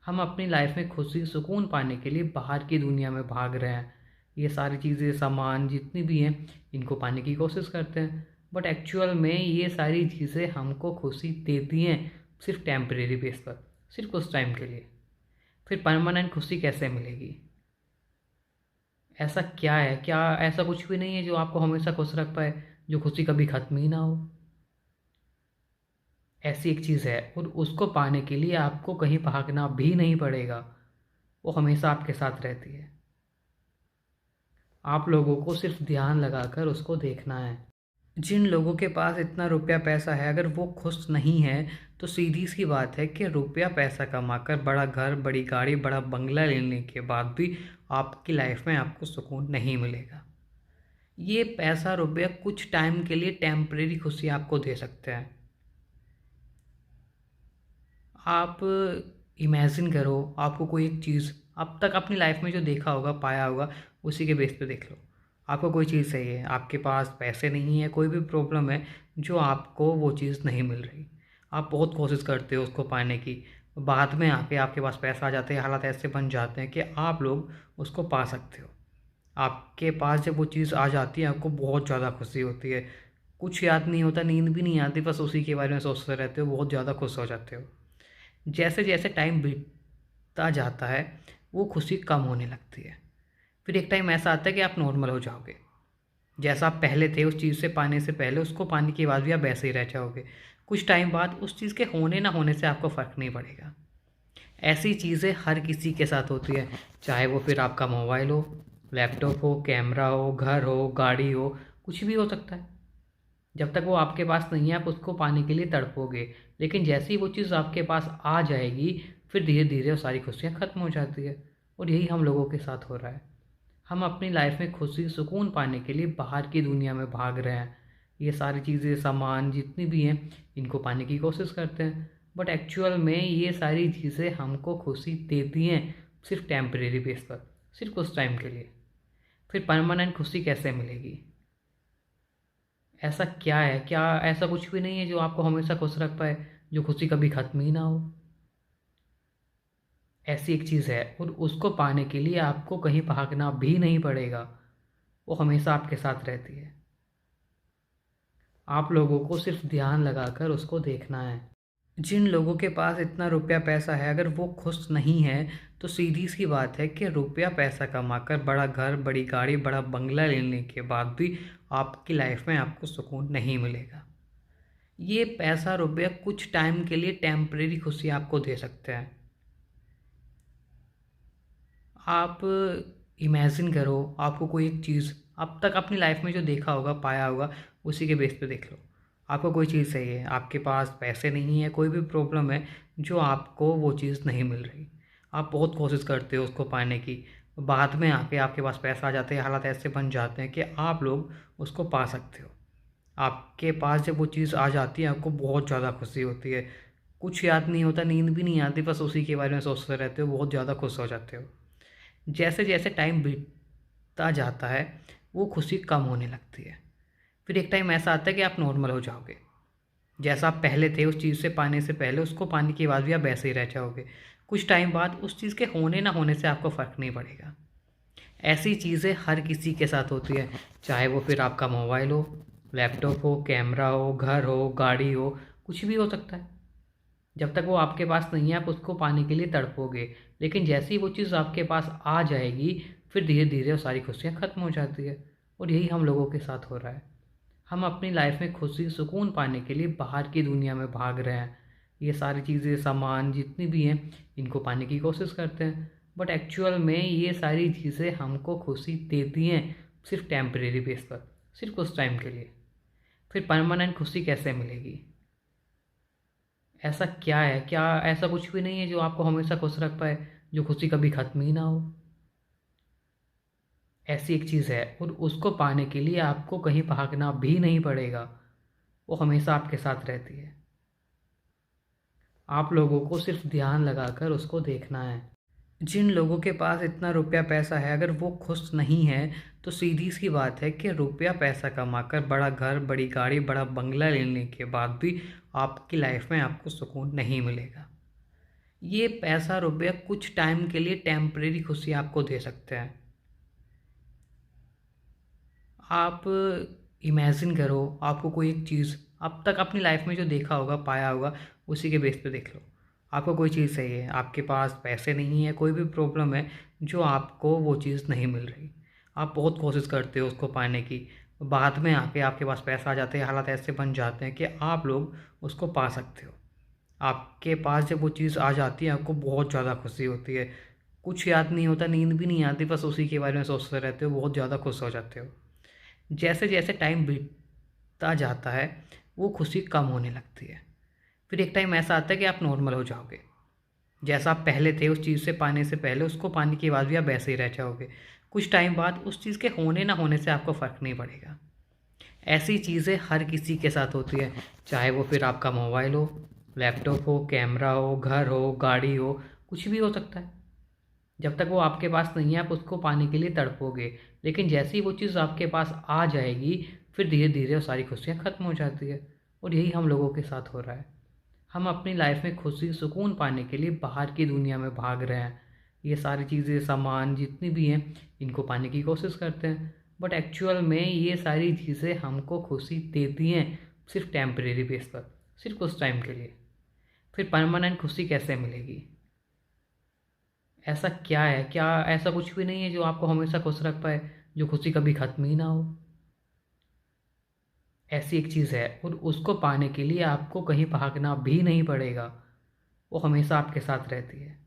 हम अपनी लाइफ में खुशी, सुकून पाने के लिए बाहर की दुनिया में भाग रहे हैं। ये सारी चीज़ें, सामान जितनी भी हैं, इनको पाने की कोशिश करते हैं। बट एक्चुअल में ये सारी चीज़ें हमको खुशी देती हैं, सिर्फ टेम्परेरी बेस पर, सिर्फ कुछ टाइम के लिए। फिर परमानेंट खुशी कैसे मिलेगी? ऐसा क्या है? क्या ऐसा कुछ भी नहीं है जो आपको हमेशा खुश रख पाए, जो खुशी कभी ख़त्म ही ना हो? ऐसी एक चीज़ है, और उसको पाने के लिए आपको कहीं भागना भी नहीं पड़ेगा। वो हमेशा आपके साथ रहती है। आप लोगों को सिर्फ ध्यान लगाकर उसको देखना है। जिन लोगों के पास इतना रुपया पैसा है, अगर वो खुश नहीं है, तो सीधी सी बात है कि रुपया पैसा कमाकर बड़ा घर, बड़ी गाड़ी, बड़ा बंगला लेने के बाद भी आपकी लाइफ में आपको सुकून नहीं मिलेगा। ये पैसा, रुपया कुछ टाइम के लिए टेम्परेरी खुशी आपको दे सकते हैं। आप इमेजिन करो, आपको कोई एक चीज़ अब तक अपनी लाइफ में जो देखा होगा, पाया होगा, उसी के बेस पे देख लो। आपको कोई चीज़ चाहिए, आपके पास पैसे नहीं है, कोई भी प्रॉब्लम है जो आपको वो चीज़ नहीं मिल रही। आप बहुत कोशिश करते हो उसको पाने की, बाद में आके आपके पास पैसा आ जाते हैं, हालात ऐसे बन जाते हैं कि आप लोग उसको पा सकते हो। आपके पास जब वो चीज़ आ जाती है, आपको बहुत ज़्यादा खुशी होती है। कुछ याद नहीं होता, नींद भी नहीं आती, बस उसी के बारे में सोचते रहते हो, बहुत ज़्यादा खुश हो जाते हो। जैसे-जैसे टाइम बीतता जाता है, वो खुशी कम होने लगती है। फिर एक टाइम ऐसा आता है कि आप नॉर्मल हो जाओगे। जैसा आप पहले थे उस चीज़ से पाने से पहले, उसको पाने के बाद भी आप वैसे ही रह जाओगे। कुछ टाइम बाद उस चीज़ के होने ना होने से आपको फ़र्क नहीं पड़ेगा। ऐसी चीज़ें हर किसी के साथ होती है, चाहे वो फिर आपका मोबाइल हो, लैपटॉप हो, कैमरा हो, घर हो, गाड़ी हो, कुछ भी हो सकता है। जब तक वो आपके पास नहीं है, आप उसको पाने के लिए तड़पोगे, लेकिन जैसे ही वो चीज़ आपके पास आ जाएगी, फिर धीरे-धीरे वो सारी खुशियाँ ख़त्म हो जाती है। और यही हम लोगों के साथ हो रहा है। हम अपनी लाइफ में खुशी सुकून पाने के लिए बाहर की दुनिया में भाग रहे हैं। ये सारी चीज़ें सामान जितनी भी हैं इनको पाने की कोशिश करते हैं, बट एक्चुअल में ये सारी चीज़ें हमको खुशी देती हैं सिर्फ टेम्परेरी बेस पर, सिर्फ उस टाइम के लिए। फिर परमानेंट खुशी कैसे मिलेगी? ऐसा क्या है, क्या ऐसा कुछ भी नहीं है जो आपको हमेशा खुश रख पाए, जो खुशी कभी ख़त्म ही ना हो? ऐसी एक चीज़ है और उसको पाने के लिए आपको कहीं भागना भी नहीं पड़ेगा। वो हमेशा आपके साथ रहती है। आप लोगों को सिर्फ ध्यान लगाकर उसको देखना है। जिन लोगों के पास इतना रुपया पैसा है, अगर वो खुश नहीं है तो सीधी सी बात है कि रुपया पैसा कमाकर बड़ा घर, बड़ी गाड़ी, बड़ा बंगला लेने के बाद भी आपकी लाइफ में आपको सुकून नहीं मिलेगा। ये पैसा रुपया कुछ टाइम के लिए टेम्परेरी खुशी आपको दे सकते हैं। आप इमेजिन करो, आपको कोई एक चीज़ अब तक अपनी लाइफ में जो देखा होगा, पाया होगा, उसी के बेस पे देख लो। आपको कोई चीज़ चाहिए, आपके पास पैसे नहीं है, कोई भी प्रॉब्लम है जो आपको वो चीज़ नहीं मिल रही। आप बहुत कोशिश करते हो उसको पाने की, बाद में आके आपके पास पैसा आ जाते हैं, हालात ऐसे बन जाते हैं कि आप लोग उसको पा सकते हो। आपके पास जब वो चीज़ आ जाती है, आपको बहुत ज़्यादा खुशी होती है। कुछ याद नहीं होता, नींद भी नहीं आती, बस उसी के बारे में सोचते रहते हो, बहुत ज़्यादा खुश हो जाते हो। जैसे जैसे टाइम बीतता जाता है वो खुशी कम होने लगती है। फिर एक टाइम ऐसा आता है कि आप नॉर्मल हो जाओगे, जैसा आप पहले थे उस चीज़ से पाने से पहले, उसको पाने के बाद भी आप वैसे ही रह जाओगे। कुछ टाइम बाद उस चीज़ के होने ना होने से आपको फ़र्क नहीं पड़ेगा। ऐसी चीज़ें हर किसी के साथ होती है, चाहे वो फिर आपका मोबाइल हो, लैपटॉप हो, कैमरा हो, घर हो, गाड़ी हो, कुछ भी हो सकता है। जब तक वो आपके पास नहीं है आप उसको पाने के लिए तड़पोगे, लेकिन जैसे ही वो चीज़ आपके पास आ जाएगी फिर धीरे धीरे वो सारी खुशियाँ ख़त्म हो जाती है। और यही हम लोगों के साथ हो रहा है। हम अपनी लाइफ में खुशी सुकून पाने के लिए बाहर की दुनिया में भाग रहे हैं। ये सारी चीज़ें सामान जितनी भी हैं इनको पाने की कोशिश करते हैं, बट एक्चुअल में ये सारी चीज़ें हमको खुशी देती हैं सिर्फ टेम्परेरी बेस पर, सिर्फ उस टाइम के लिए। फिर परमानेंट खुशी कैसे मिलेगी? ऐसा क्या है, क्या ऐसा कुछ भी नहीं है जो आपको हमेशा खुश रख पाए, जो खुशी कभी ख़त्म ही ना हो? ऐसी एक चीज़ है और उसको पाने के लिए आपको कहीं भागना भी नहीं पड़ेगा। वो हमेशा आपके साथ रहती है। आप लोगों को सिर्फ ध्यान लगाकर उसको देखना है। जिन लोगों के पास इतना रुपया पैसा है, अगर वो खुश नहीं है तो सीधी सी बात है कि रुपया पैसा कमाकर बड़ा घर, बड़ी गाड़ी, बड़ा बंगला लेने के बाद भी आपकी लाइफ में आपको सुकून नहीं मिलेगा। ये पैसा रुपया कुछ टाइम के लिए टेम्परेरी खुशी आपको दे सकते हैं। आप इमेजिन करो, आपको कोई एक चीज़ अब तक अपनी लाइफ में जो देखा होगा, पाया होगा, उसी के बेस पे देख लो। आपको कोई चीज़ चाहिए, आपके पास पैसे नहीं है, कोई भी प्रॉब्लम है जो आपको वो चीज़ नहीं मिल रही। आप बहुत कोशिश करते हो उसको पाने की, बाद में आके आपके पास पैसा आ जाते हैं, हालात ऐसे बन जाते हैं कि आप लोग उसको पा सकते हो। आपके पास जब वो चीज़ आ जाती है आपको बहुत ज़्यादा खुशी होती है। कुछ याद नहीं होता, नींद भी नहीं आती, बस उसी के बारे में सोचते रहते हो, बहुत ज़्यादा खुश हो जाते हो। जैसे जैसे टाइम बीतता जाता है वो खुशी कम होने लगती है। फिर एक टाइम ऐसा आता है कि आप नॉर्मल हो जाओगे, जैसा आप पहले थे उस चीज़ से पाने से पहले, उसको पाने के बाद भी आप वैसे ही रह जाओगे। कुछ टाइम बाद उस चीज़ के होने ना होने से आपको फ़र्क नहीं पड़ेगा। ऐसी चीज़ें हर किसी के साथ होती है, चाहे वो फिर आपका मोबाइल हो, लैपटॉप हो, कैमरा हो, घर हो, गाड़ी हो, कुछ भी हो सकता है। जब तक वो आपके पास नहीं है आप उसको पाने के लिए तड़पोगे, लेकिन जैसे ही वो चीज़ आपके पास आ जाएगी फिर धीरे धीरे वो सारी खुशियाँ ख़त्म हो जाती है। और यही हम लोगों के साथ हो रहा है। हम अपनी लाइफ में खुशी सुकून पाने के लिए बाहर की दुनिया में भाग रहे हैं। ये सारी चीज़ें सामान जितनी भी हैं इनको पाने की कोशिश करते हैं, बट एक्चुअल में ये सारी चीज़ें हमको खुशी देती हैं सिर्फ टेम्परेरी बेस पर, सिर्फ उस टाइम के लिए। फिर परमानेंट खुशी कैसे मिलेगी? ऐसा क्या है, क्या ऐसा कुछ भी नहीं है जो आपको हमेशा खुश रख पाए, जो खुशी कभी ख़त्म ही ना हो? ऐसी एक चीज़ है और उसको पाने के लिए आपको कहीं भागना भी नहीं पड़ेगा। वो हमेशा आपके साथ रहती है।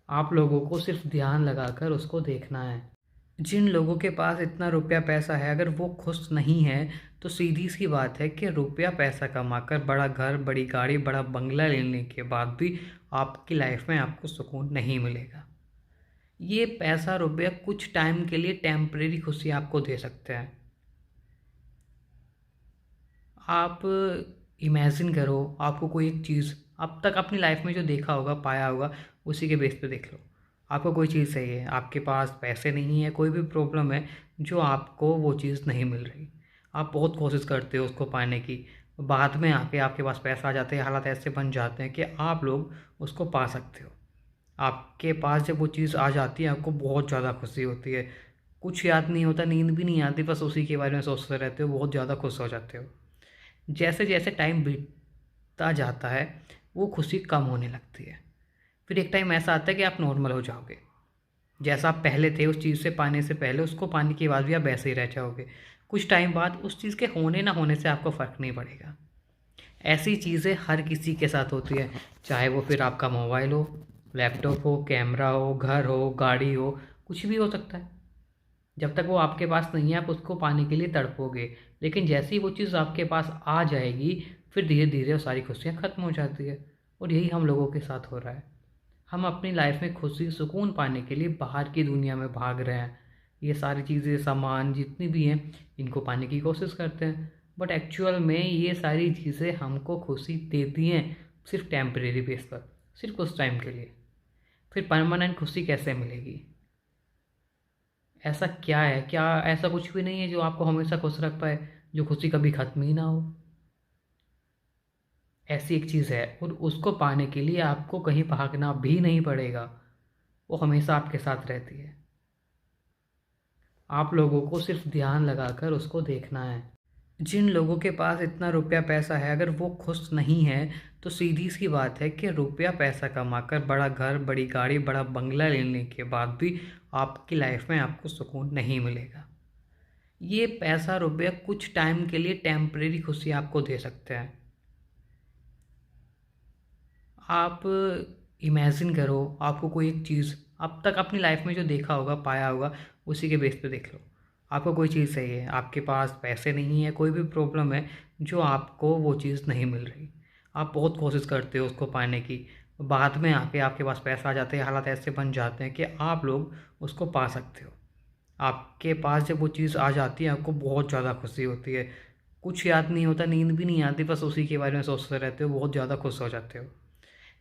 आप लोगों को सिर्फ ध्यान लगाकर उसको देखना है। जिन लोगों के पास इतना रुपया पैसा है, अगर वो खुश नहीं है तो सीधी सी बात है कि रुपया पैसा कमाकर बड़ा घर, बड़ी गाड़ी, बड़ा बंगला लेने के बाद भी आपकी लाइफ में आपको सुकून नहीं मिलेगा। ये पैसा रुपया कुछ टाइम के लिए टेम्परेरी खुशी आपको दे सकते हैं। आप इमेजिन करो, आपको कोई एक चीज़ अब तक अपनी लाइफ में जो देखा होगा, पाया होगा, उसी के बेस पे देख लो। आपको कोई चीज़ चाहिए, आपके पास पैसे नहीं है, कोई भी प्रॉब्लम है जो आपको वो चीज़ नहीं मिल रही। आप बहुत कोशिश करते हो उसको पाने की, बाद में आके आपके पास पैसा आ जाते हैं, हालात ऐसे बन जाते हैं कि आप लोग उसको पा सकते हो। आपके पास जब वो चीज़ आ जाती है, आपको बहुत ज़्यादा खुशी होती है। कुछ याद नहीं होता, नींद भी नहीं आती, बस उसी के बारे में सोचते रहते हो, बहुत ज़्यादा खुश हो जाते हो। जैसे जैसे टाइम बीतता जाता है, वो खुशी कम होने लगती है। फिर एक टाइम ऐसा आता है कि आप नॉर्मल हो जाओगे। जैसा आप पहले थे उस चीज़ से पाने से पहले, उसको पाने के बाद भी आप वैसे ही रह जाओगे। कुछ टाइम बाद उस चीज़ के होने ना होने से आपको फ़र्क नहीं पड़ेगा। ऐसी चीज़ें हर किसी के साथ होती है, चाहे वो फिर आपका मोबाइल हो, लैपटॉप हो, कैमरा हो, घर हो, गाड़ी हो, कुछ भी हो सकता है। जब तक वो आपके पास नहीं है, आप उसको पाने के लिए तड़पोगे, लेकिन जैसे ही वो चीज़ आपके पास आ जाएगी, फिर धीरे धीरे वो सारी खुशियाँ ख़त्म हो जाती है। और यही हम लोगों के साथ हो रहा है। हम अपनी लाइफ में खुशी सुकून पाने के लिए बाहर की दुनिया में भाग रहे हैं। ये सारी चीज़ें, सामान जितनी भी हैं, इनको पाने की कोशिश करते हैं, बट एक्चुअल में ये सारी चीज़ें हमको खुशी देती हैं सिर्फ टेम्परेरी बेस पर, सिर्फ कुछ टाइम के लिए। फिर परमानेंट खुशी कैसे मिलेगी? ऐसा क्या है? क्या ऐसा कुछ भी नहीं है जो आपको हमेशा खुश रख पाए, जो खुशी कभी ख़त्म ही ना हो? ऐसी एक चीज़ है, और उसको पाने के लिए आपको कहीं भागना भी नहीं पड़ेगा। वो हमेशा आपके साथ रहती है। आप लोगों को सिर्फ ध्यान लगाकर उसको देखना है। जिन लोगों के पास इतना रुपया पैसा है, अगर वो खुश नहीं है, तो सीधी सी बात है कि रुपया पैसा कमाकर बड़ा घर, बड़ी गाड़ी, बड़ा बंगला लेने के बाद भी आपकी लाइफ में आपको सुकून नहीं मिलेगा। ये पैसा रुपया कुछ टाइम के लिए टेम्परेरी खुशी आपको दे सकते हैं। आप इमेजिन करो, आपको कोई एक चीज़ अब तक अपनी लाइफ में जो देखा होगा, पाया होगा, उसी के बेस पे देख लो। आपको कोई चीज़ चाहिए, आपके पास पैसे नहीं है, कोई भी प्रॉब्लम है जो आपको वो चीज़ नहीं मिल रही। आप बहुत कोशिश करते हो उसको पाने की, बाद में आके आपके पास पैसा आ जाते हैं, हालात ऐसे बन जाते हैं कि आप लोग उसको पा सकते हो। आपके पास जब वो चीज़ आ जाती है, आपको बहुत ज़्यादा खुशी होती है। कुछ याद नहीं होता, नींद भी नहीं आती, बस उसी के बारे में सोचते रहते हो, बहुत ज़्यादा खुश हो जाते हो।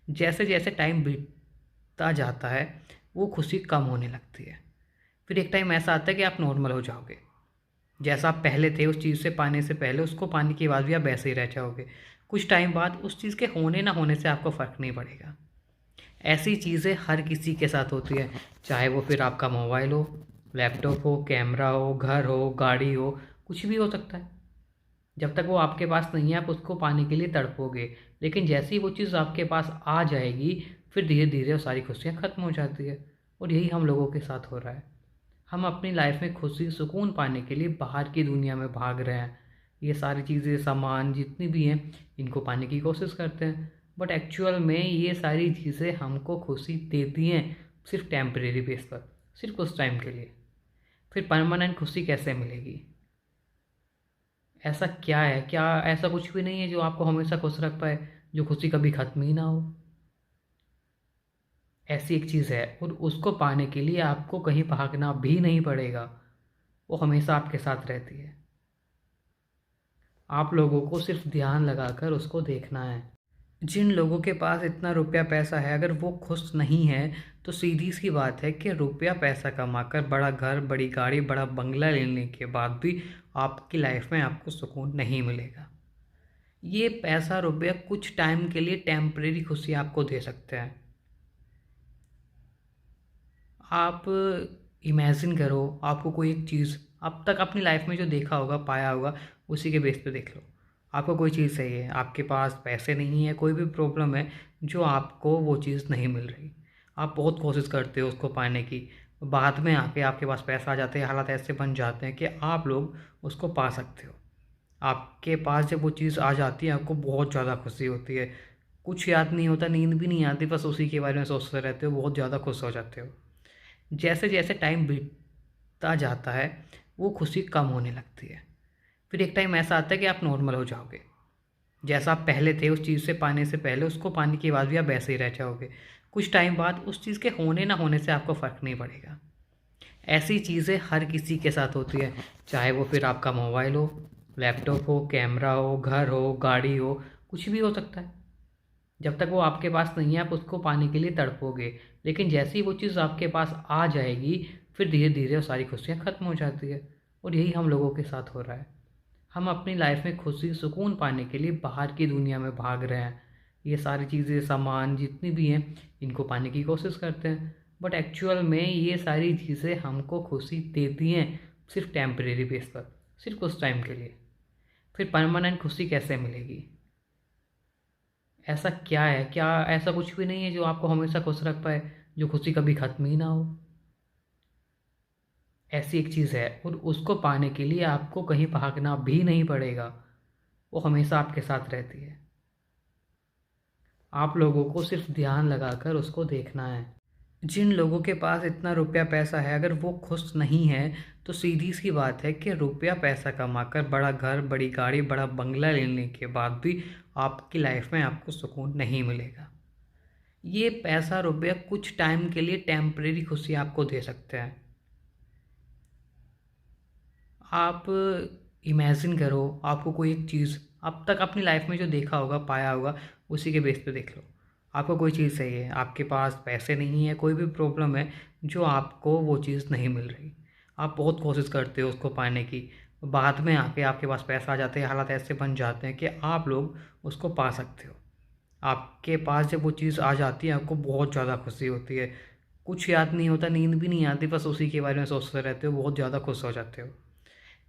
जैसे जैसे टाइम बीतता जाता है, वो खुशी कम होने लगती है। फिर एक टाइम ऐसा आता है कि आप नॉर्मल हो जाओगे। जैसा आप पहले थे उस चीज़ से पाने से पहले, उसको पाने के बाद भी आप वैसे ही रह जाओगे। कुछ टाइम बाद उस चीज़ के होने ना होने से आपको फ़र्क नहीं पड़ेगा। ऐसी चीज़ें हर किसी के साथ होती है, चाहे वो फिर आपका मोबाइल हो, लैपटॉप हो, कैमरा हो, घर हो, गाड़ी हो, कुछ भी हो सकता है। जब तक वो आपके पास नहीं है, आप उसको पाने के लिए तड़पोगे, लेकिन जैसे ही वो चीज़ आपके पास आ जाएगी, फिर धीरे धीरे वो सारी खुशियाँ ख़त्म हो जाती है। और यही हम लोगों के साथ हो रहा है। हम अपनी लाइफ में खुशी सुकून पाने के लिए बाहर की दुनिया में भाग रहे हैं। ये सारी चीज़ें, सामान जितनी भी हैं, इनको पाने की कोशिश करते हैं, बट एक्चुअल में ये सारी चीज़ें हमको खुशी देती हैं सिर्फ टेम्परेरी बेस पर, सिर्फ कुछ टाइम के लिए। फिर परमानेंट खुशी कैसे मिलेगी? ऐसा क्या है? क्या ऐसा कुछ भी नहीं है जो आपको हमेशा खुश रख पाए, जो खुशी कभी ख़त्म ही ना हो? ऐसी एक चीज़ है, और उसको पाने के लिए आपको कहीं भागना भी नहीं पड़ेगा। वो हमेशा आपके साथ रहती है। आप लोगों को सिर्फ ध्यान लगाकर उसको देखना है। जिन लोगों के पास इतना रुपया पैसा है, अगर वो खुश नहीं है, तो सीधी सी बात है कि रुपया पैसा कमाकर बड़ा घर, बड़ी गाड़ी, बड़ा बंगला लेने के बाद भी आपकी लाइफ में आपको सुकून नहीं मिलेगा। ये पैसा रुपया कुछ टाइम के लिए टेम्परेरी खुशी आपको दे सकते हैं। आप इमेजिन करो, आपको कोई एक चीज़ अब तक अपनी लाइफ में जो देखा होगा, पाया होगा, उसी के बेस पे देख लो। आपको कोई चीज़ चाहिए, आपके पास पैसे नहीं है, कोई भी प्रॉब्लम है जो आपको वो चीज़ नहीं मिल रही। आप बहुत कोशिश करते हो उसको पाने की, बाद में आके आपके पास पैसा आ जाते हैं, हालात ऐसे बन जाते हैं कि आप लोग उसको पा सकते हो। आपके पास जब वो चीज़ आ जाती है, आपको बहुत ज़्यादा खुशी होती है। कुछ याद नहीं होता, नींद भी नहीं आती, बस उसी के बारे में सोचते रहते हो, बहुत ज़्यादा खुश हो जाते हो। जैसे जैसे टाइम बीतता जाता है, वो खुशी कम होने लगती है। फिर एक टाइम ऐसा आता है कि आप नॉर्मल हो जाओगे। जैसा आप पहले थे उस चीज़ से पाने से पहले, उसको पाने के बाद भी आप वैसे ही रह जाओगे। कुछ टाइम बाद उस चीज़ के होने ना होने से आपको फ़र्क नहीं पड़ेगा। ऐसी चीज़ें हर किसी के साथ होती है, चाहे वो फिर आपका मोबाइल हो, लैपटॉप हो, कैमरा हो, घर हो, गाड़ी हो, कुछ भी हो सकता है। जब तक वो आपके पास नहीं है आप उसको पाने के लिए तड़पोगे, लेकिन जैसे ही वो चीज़ आपके पास आ जाएगी, फिर धीरे-धीरे वो सारी खुशियाँ ख़त्म हो जाती है। और यही हम लोगों के साथ हो रहा है। हम अपनी लाइफ में खुशी, सुकून पाने के लिए बाहर की दुनिया में भाग रहे हैं। ये सारी चीज़ें, सामान जितनी भी हैं, इनको पाने की कोशिश करते हैं। बट एक्चुअल में ये सारी चीज़ें हमको खुशी देती हैं, सिर्फ़ टेम्परेरी बेस पर, सिर्फ़ कुछ टाइम के लिए। फिर परमानेंट खुशी कैसे मिलेगी? ऐसा क्या है? क्या ऐसा कुछ भी नहीं है जो आपको हमेशा खुश रख पाए, जो खुशी कभी ख़त्म ही ना हो? ऐसी एक चीज़ है और उसको पाने के लिए आपको कहीं भागना भी नहीं पड़ेगा। वो हमेशा आपके साथ रहती है। आप लोगों को सिर्फ़ ध्यान लगाकर उसको देखना है। जिन लोगों के पास इतना रुपया पैसा है, अगर वो खुश नहीं है, तो सीधी-सी बात है कि रुपया पैसा कमाकर बड़ा घर, बड़ी गाड़ी, बड़ा बंगला लेने के बाद भी आपकी लाइफ़ में आपको सुकून नहीं मिलेगा। ये पैसा, रुपया कुछ टाइम के लिए टेम्परेरी खुशी आपको दे सकते हैं। आप इमेजिन करो, आपको कोई एक चीज़ अब तक अपनी लाइफ में जो देखा होगा, पाया होगा, उसी के बेस पे देख लो। आपको कोई चीज़ चाहिए, आपके पास पैसे नहीं है, कोई भी प्रॉब्लम है जो आपको वो चीज़ नहीं मिल रही। आप बहुत कोशिश करते हो उसको पाने की, बाद में आके आपके पास पैसा आ जाते हैं, हालात ऐसे बन जाते हैं कि आप लोग उसको पा सकते हो। आपके पास जब वो चीज़ आ जाती है, आपको बहुत ज़्यादा खुशी होती है। कुछ याद नहीं होता, नींद भी नहीं आती, बस उसी के बारे में सोचते रहते हो, बहुत ज़्यादा खुश हो जाते हो।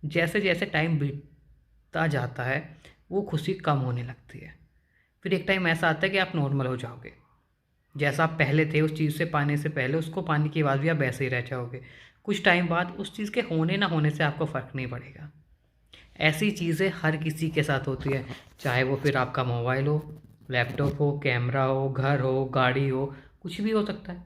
जैसे-जैसे टाइम बीतता जाता है, वो खुशी कम होने लगती है। फिर एक टाइम ऐसा आता है कि आप नॉर्मल हो जाओगे। जैसा आप पहले थे उस चीज़ से पाने से पहले, उसको पाने के बाद भी आप वैसे ही रह जाओगे। कुछ टाइम बाद उस चीज़ के होने ना होने से आपको फ़र्क नहीं पड़ेगा। ऐसी चीज़ें हर किसी के साथ होती है, चाहे वो फिर आपका मोबाइल हो, लैपटॉप हो, कैमरा हो, घर हो, गाड़ी हो, कुछ भी हो सकता है।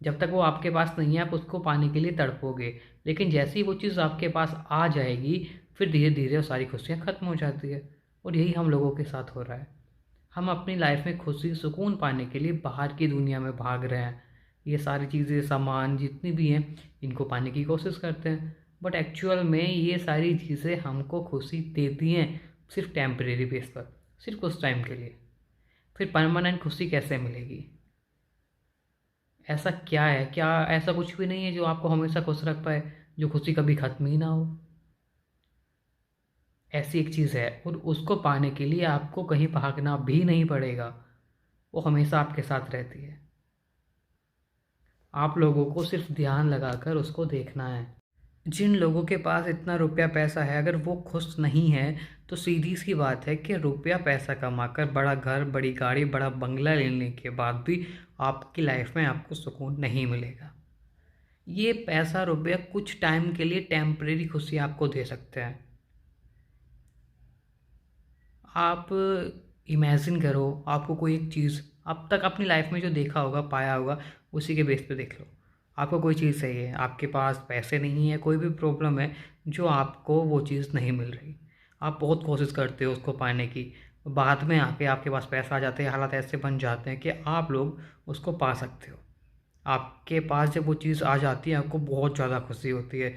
जब तक वो आपके पास नहीं है आप उसको पाने के लिए तड़पोगे, लेकिन जैसे ही वो चीज़ आपके पास आ जाएगी, फिर धीरे-धीरे वो सारी खुशियाँ ख़त्म हो जाती है। और यही हम लोगों के साथ हो रहा है। हम अपनी लाइफ में खुशी, सुकून पाने के लिए बाहर की दुनिया में भाग रहे हैं। ये सारी चीज़ें, सामान जितनी भी हैं, इनको पाने की कोशिश करते हैं। बट एक्चुअल में ये सारी चीज़ें हमको खुशी देती हैं, सिर्फ़ टेम्परेरी बेस पर, सिर्फ़ कुछ टाइम के लिए। फिर परमानेंट खुशी कैसे मिलेगी? ऐसा क्या है? क्या ऐसा कुछ भी नहीं है जो आपको हमेशा खुश रख पाए, जो खुशी कभी ख़त्म ही ना हो? ऐसी एक चीज़ है और उसको पाने के लिए आपको कहीं भागना भी नहीं पड़ेगा। वो हमेशा आपके साथ रहती है। आप लोगों को सिर्फ़ ध्यान लगाकर उसको देखना है। जिन लोगों के पास इतना रुपया पैसा है, अगर वो खुश नहीं है, तो सीधी-सी बात है कि रुपया पैसा कमाकर बड़ा घर, बड़ी गाड़ी, बड़ा बंगला लेने के बाद भी आपकी लाइफ़ में आपको सुकून नहीं मिलेगा। ये पैसा, रुपया कुछ टाइम के लिए टेम्परेरी खुशी आपको दे सकते हैं। आप इमेजिन करो, आपको कोई एक चीज़ अब तक अपनी लाइफ में जो देखा होगा, पाया होगा, उसी के बेस पे देख लो। आपको कोई चीज़ चाहिए, आपके पास पैसे नहीं है, कोई भी प्रॉब्लम है जो आपको वो चीज़ नहीं मिल रही। आप बहुत कोशिश करते हो उसको पाने की, बाद में आके आपके पास पैसा आ जाते हैं, हालात ऐसे बन जाते हैं कि आप लोग उसको पा सकते हो। आपके पास जब वो चीज़ आ जाती है, आपको बहुत ज़्यादा खुशी होती है।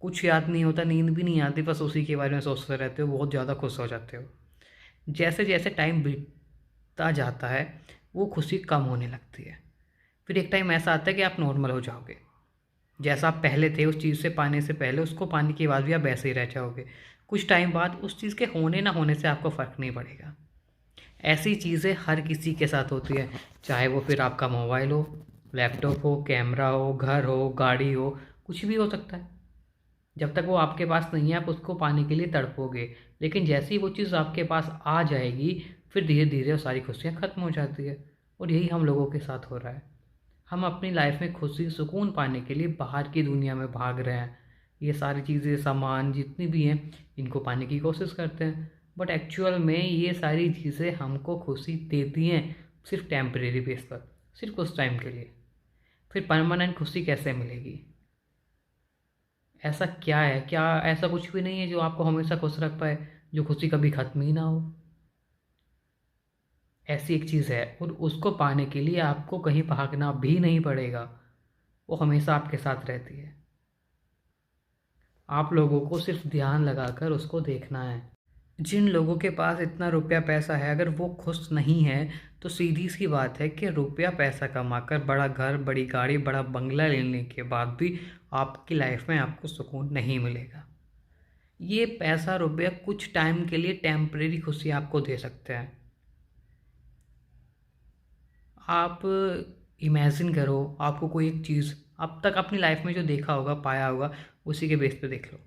कुछ याद नहीं होता, नींद भी नहीं आती, बस उसी के बारे में सोचते रहते हो, बहुत ज़्यादा खुश हो जाते हो। जैसे-जैसे टाइम बीतता जाता है, वो खुशी कम होने लगती है। फिर एक टाइम ऐसा आता है कि आप नॉर्मल हो जाओगे। जैसा आप पहले थे उस चीज़ से पाने से पहले, उसको पाने के बाद भी आप वैसे ही रह जाओगे। कुछ टाइम बाद उस चीज़ के होने ना होने से आपको फ़र्क नहीं पड़ेगा। ऐसी चीज़ें हर किसी के साथ होती है, चाहे वो फिर आपका मोबाइल हो, लैपटॉप हो, कैमरा हो, घर हो, गाड़ी हो, कुछ भी हो सकता है। जब तक वो आपके पास नहीं है आप उसको पाने के लिए तड़पोगे, लेकिन जैसे ही वो चीज़ आपके पास आ जाएगी, फिर धीरे-धीरे वो सारी खुशियाँ ख़त्म हो जाती है। और यही हम लोगों के साथ हो रहा है। हम अपनी लाइफ में खुशी, सुकून पाने के लिए बाहर की दुनिया में भाग रहे हैं। ये सारी चीज़ें, सामान जितनी भी हैं, इनको पाने की कोशिश करते हैं। बट एक्चुअल में ये सारी चीज़ें हमको खुशी देती हैं, सिर्फ़ टेम्परेरी बेस पर, सिर्फ़ कुछ टाइम के लिए। फिर परमानेंट खुशी कैसे मिलेगी? ऐसा क्या है? क्या ऐसा कुछ भी नहीं है जो आपको हमेशा खुश रख पाए, जो खुशी कभी ख़त्म ही ना हो? ऐसी एक चीज़ है और उसको पाने के लिए आपको कहीं भागना भी नहीं पड़ेगा। वो हमेशा आपके साथ रहती है। आप लोगों को सिर्फ ध्यान लगाकर उसको देखना है। जिन लोगों के पास इतना रुपया पैसा है, अगर वो खुश नहीं है, तो सीधी सी बात है कि रुपया पैसा कमाकर बड़ा घर, बड़ी गाड़ी, बड़ा बंगला लेने के बाद भी आपकी लाइफ में आपको सुकून नहीं मिलेगा। ये पैसा रुपया कुछ टाइम के लिए टेम्परेरी खुशी आपको दे सकते हैं। आप इमेजिन करो, आपको कोई एक चीज़ अब तक अपनी लाइफ में जो देखा होगा, पाया होगा, उसी के बेस पे देख लो।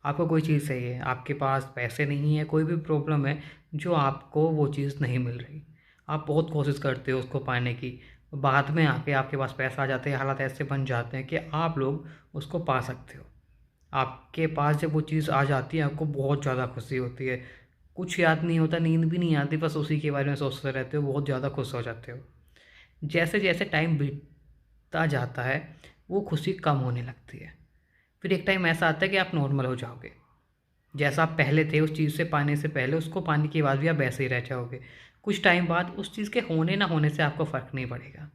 आपको कोई चीज़ चाहिए, आपके पास पैसे नहीं है, कोई भी प्रॉब्लम है जो आपको वो चीज़ नहीं मिल रही। आप बहुत कोशिश करते हो उसको पाने की, बाद में आके आपके पास पैसा आ जाते हैं, हालात ऐसे बन जाते हैं कि आप लोग उसको पा सकते हो। आपके पास जब वो चीज़ आ जाती है, आपको बहुत ज़्यादा खुशी होती है। कुछ याद नहीं होता, नींद भी नहीं आती, बस उसी के बारे में सोचते रहते हो, बहुत ज़्यादा खुश हो जाते हो। जैसे जैसे टाइम बीतता जाता है, वो खुशी कम होने लगती है। फिर एक टाइम ऐसा आता है कि आप नॉर्मल हो जाओगे। जैसा आप पहले थे, उस चीज़ से पाने से पहले, उसको पाने के बाद भी आप वैसे ही रह जाओगे। कुछ टाइम बाद उस चीज़ के होने ना होने से आपको फ़र्क नहीं पड़ेगा।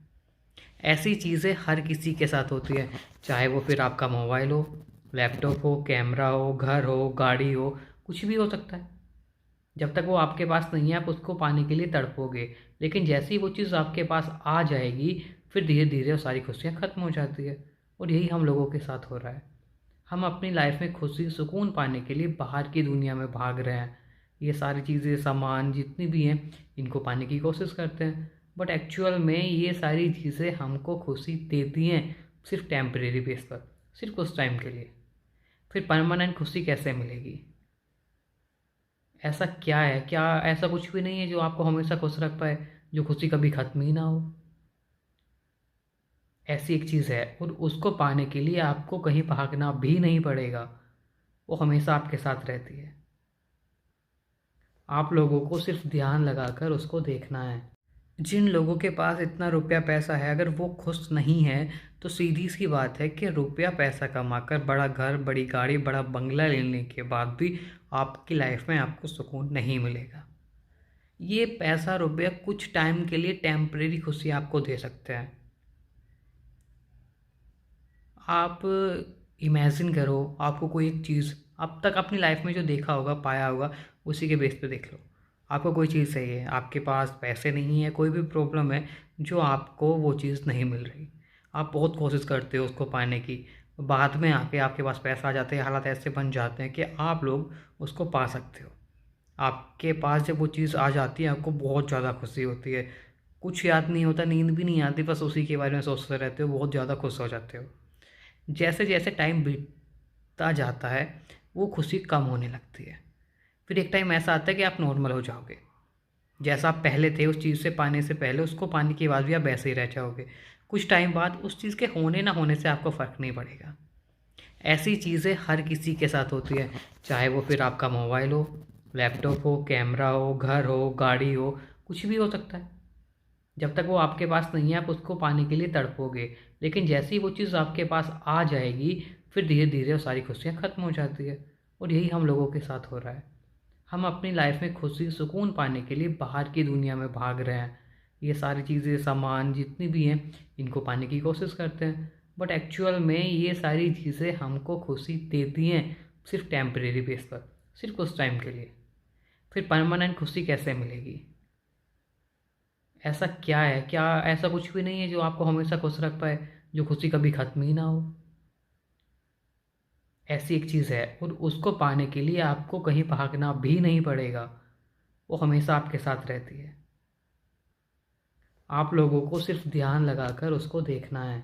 ऐसी चीज़ें हर किसी के साथ होती है, चाहे वो फिर आपका मोबाइल हो, लैपटॉप हो, कैमरा हो, घर हो, गाड़ी हो, कुछ भी हो सकता है। जब तक वो आपके पास नहीं है, आप उसको पाने के लिए तड़पोगे, लेकिन जैसे ही वो चीज़ आपके पास आ जाएगी, फिर धीरे धीरे वो सारी खुशियाँ ख़त्म हो जाती है। और यही हम लोगों के साथ हो रहा है। हम अपनी लाइफ में खुशी, सुकून पाने के लिए बाहर की दुनिया में भाग रहे हैं। ये सारी चीज़ें, सामान जितनी भी हैं, इनको पाने की कोशिश करते हैं, बट एक्चुअल में ये सारी चीज़ें हमको खुशी देती हैं सिर्फ टेम्परेरी बेस पर, सिर्फ कुछ टाइम के लिए। फिर परमानेंट खुशी कैसे मिलेगी? ऐसा क्या है? क्या ऐसा कुछ भी नहीं है जो आपको हमेशा खुश रख पाए, जो खुशी कभी ख़त्म ही ना हो? ऐसी एक चीज़ है और उसको पाने के लिए आपको कहीं भागना भी नहीं पड़ेगा। वो हमेशा आपके साथ रहती है। आप लोगों को सिर्फ ध्यान लगाकर उसको देखना है। जिन लोगों के पास इतना रुपया पैसा है, अगर वो खुश नहीं है, तो सीधी सी बात है कि रुपया पैसा कमाकर बड़ा घर, बड़ी गाड़ी, बड़ा बंगला लेने के बाद भी आपकी लाइफ में आपको सुकून नहीं मिलेगा। ये पैसा रुपया कुछ टाइम के लिए टेम्परेरी खुशी आपको दे सकते हैं। आप इमेजिन करो, आपको कोई एक चीज़ अब तक अपनी लाइफ में जो देखा होगा, पाया होगा, उसी के बेस पे देख लो। आपको कोई चीज़ चाहिए, आपके पास पैसे नहीं है, कोई भी प्रॉब्लम है जो आपको वो चीज़ नहीं मिल रही। आप बहुत कोशिश करते हो उसको पाने की, बाद में आके आपके पास पैसा आ जाते हैं, हालात ऐसे बन जाते हैं कि आप लोग उसको पा सकते हो। आपके पास जब वो चीज़ आ जाती है, आपको बहुत ज़्यादा खुशी होती है। कुछ याद नहीं होता, नींद भी नहीं आती, बस उसी के बारे में सोचते रहते हो, बहुत ज़्यादा खुश हो जाते हो। जैसे जैसे टाइम बीतता जाता है, वो खुशी कम होने लगती है। फिर एक टाइम ऐसा आता है कि आप नॉर्मल हो जाओगे। जैसा आप पहले थे, उस चीज़ से पाने से पहले, उसको पाने के बाद भी आप वैसे ही रह जाओगे। कुछ टाइम बाद उस चीज़ के होने ना होने से आपको फ़र्क नहीं पड़ेगा। ऐसी चीज़ें हर किसी के साथ होती है, चाहे वो फिर आपका मोबाइल हो, लैपटॉप हो, कैमरा हो, घर हो, गाड़ी हो, कुछ भी हो सकता है। जब तक वो आपके पास नहीं है, आप उसको पाने के लिए तड़पोगे, लेकिन जैसे ही वो चीज़ आपके पास आ जाएगी, फिर धीरे धीरे वो सारी खुशियाँ ख़त्म हो जाती है। और यही हम लोगों के साथ हो रहा है। हम अपनी लाइफ में खुशी, सुकून पाने के लिए बाहर की दुनिया में भाग रहे हैं। ये सारी चीज़ें, सामान जितनी भी हैं, इनको पाने की कोशिश करते हैं, बट एक्चुअल में ये सारी चीज़ें हमको खुशी देती हैं सिर्फ टेम्परेरी बेस पर, सिर्फ कुछ टाइम के लिए। फिर परमानेंट खुशी कैसे मिलेगी? ऐसा क्या है? क्या ऐसा कुछ भी नहीं है जो आपको हमेशा खुश रख पाए, जो खुशी कभी ख़त्म ही ना हो? ऐसी एक चीज़ है और उसको पाने के लिए आपको कहीं भागना भी नहीं पड़ेगा। वो हमेशा आपके साथ रहती है। आप लोगों को सिर्फ ध्यान लगाकर उसको देखना है।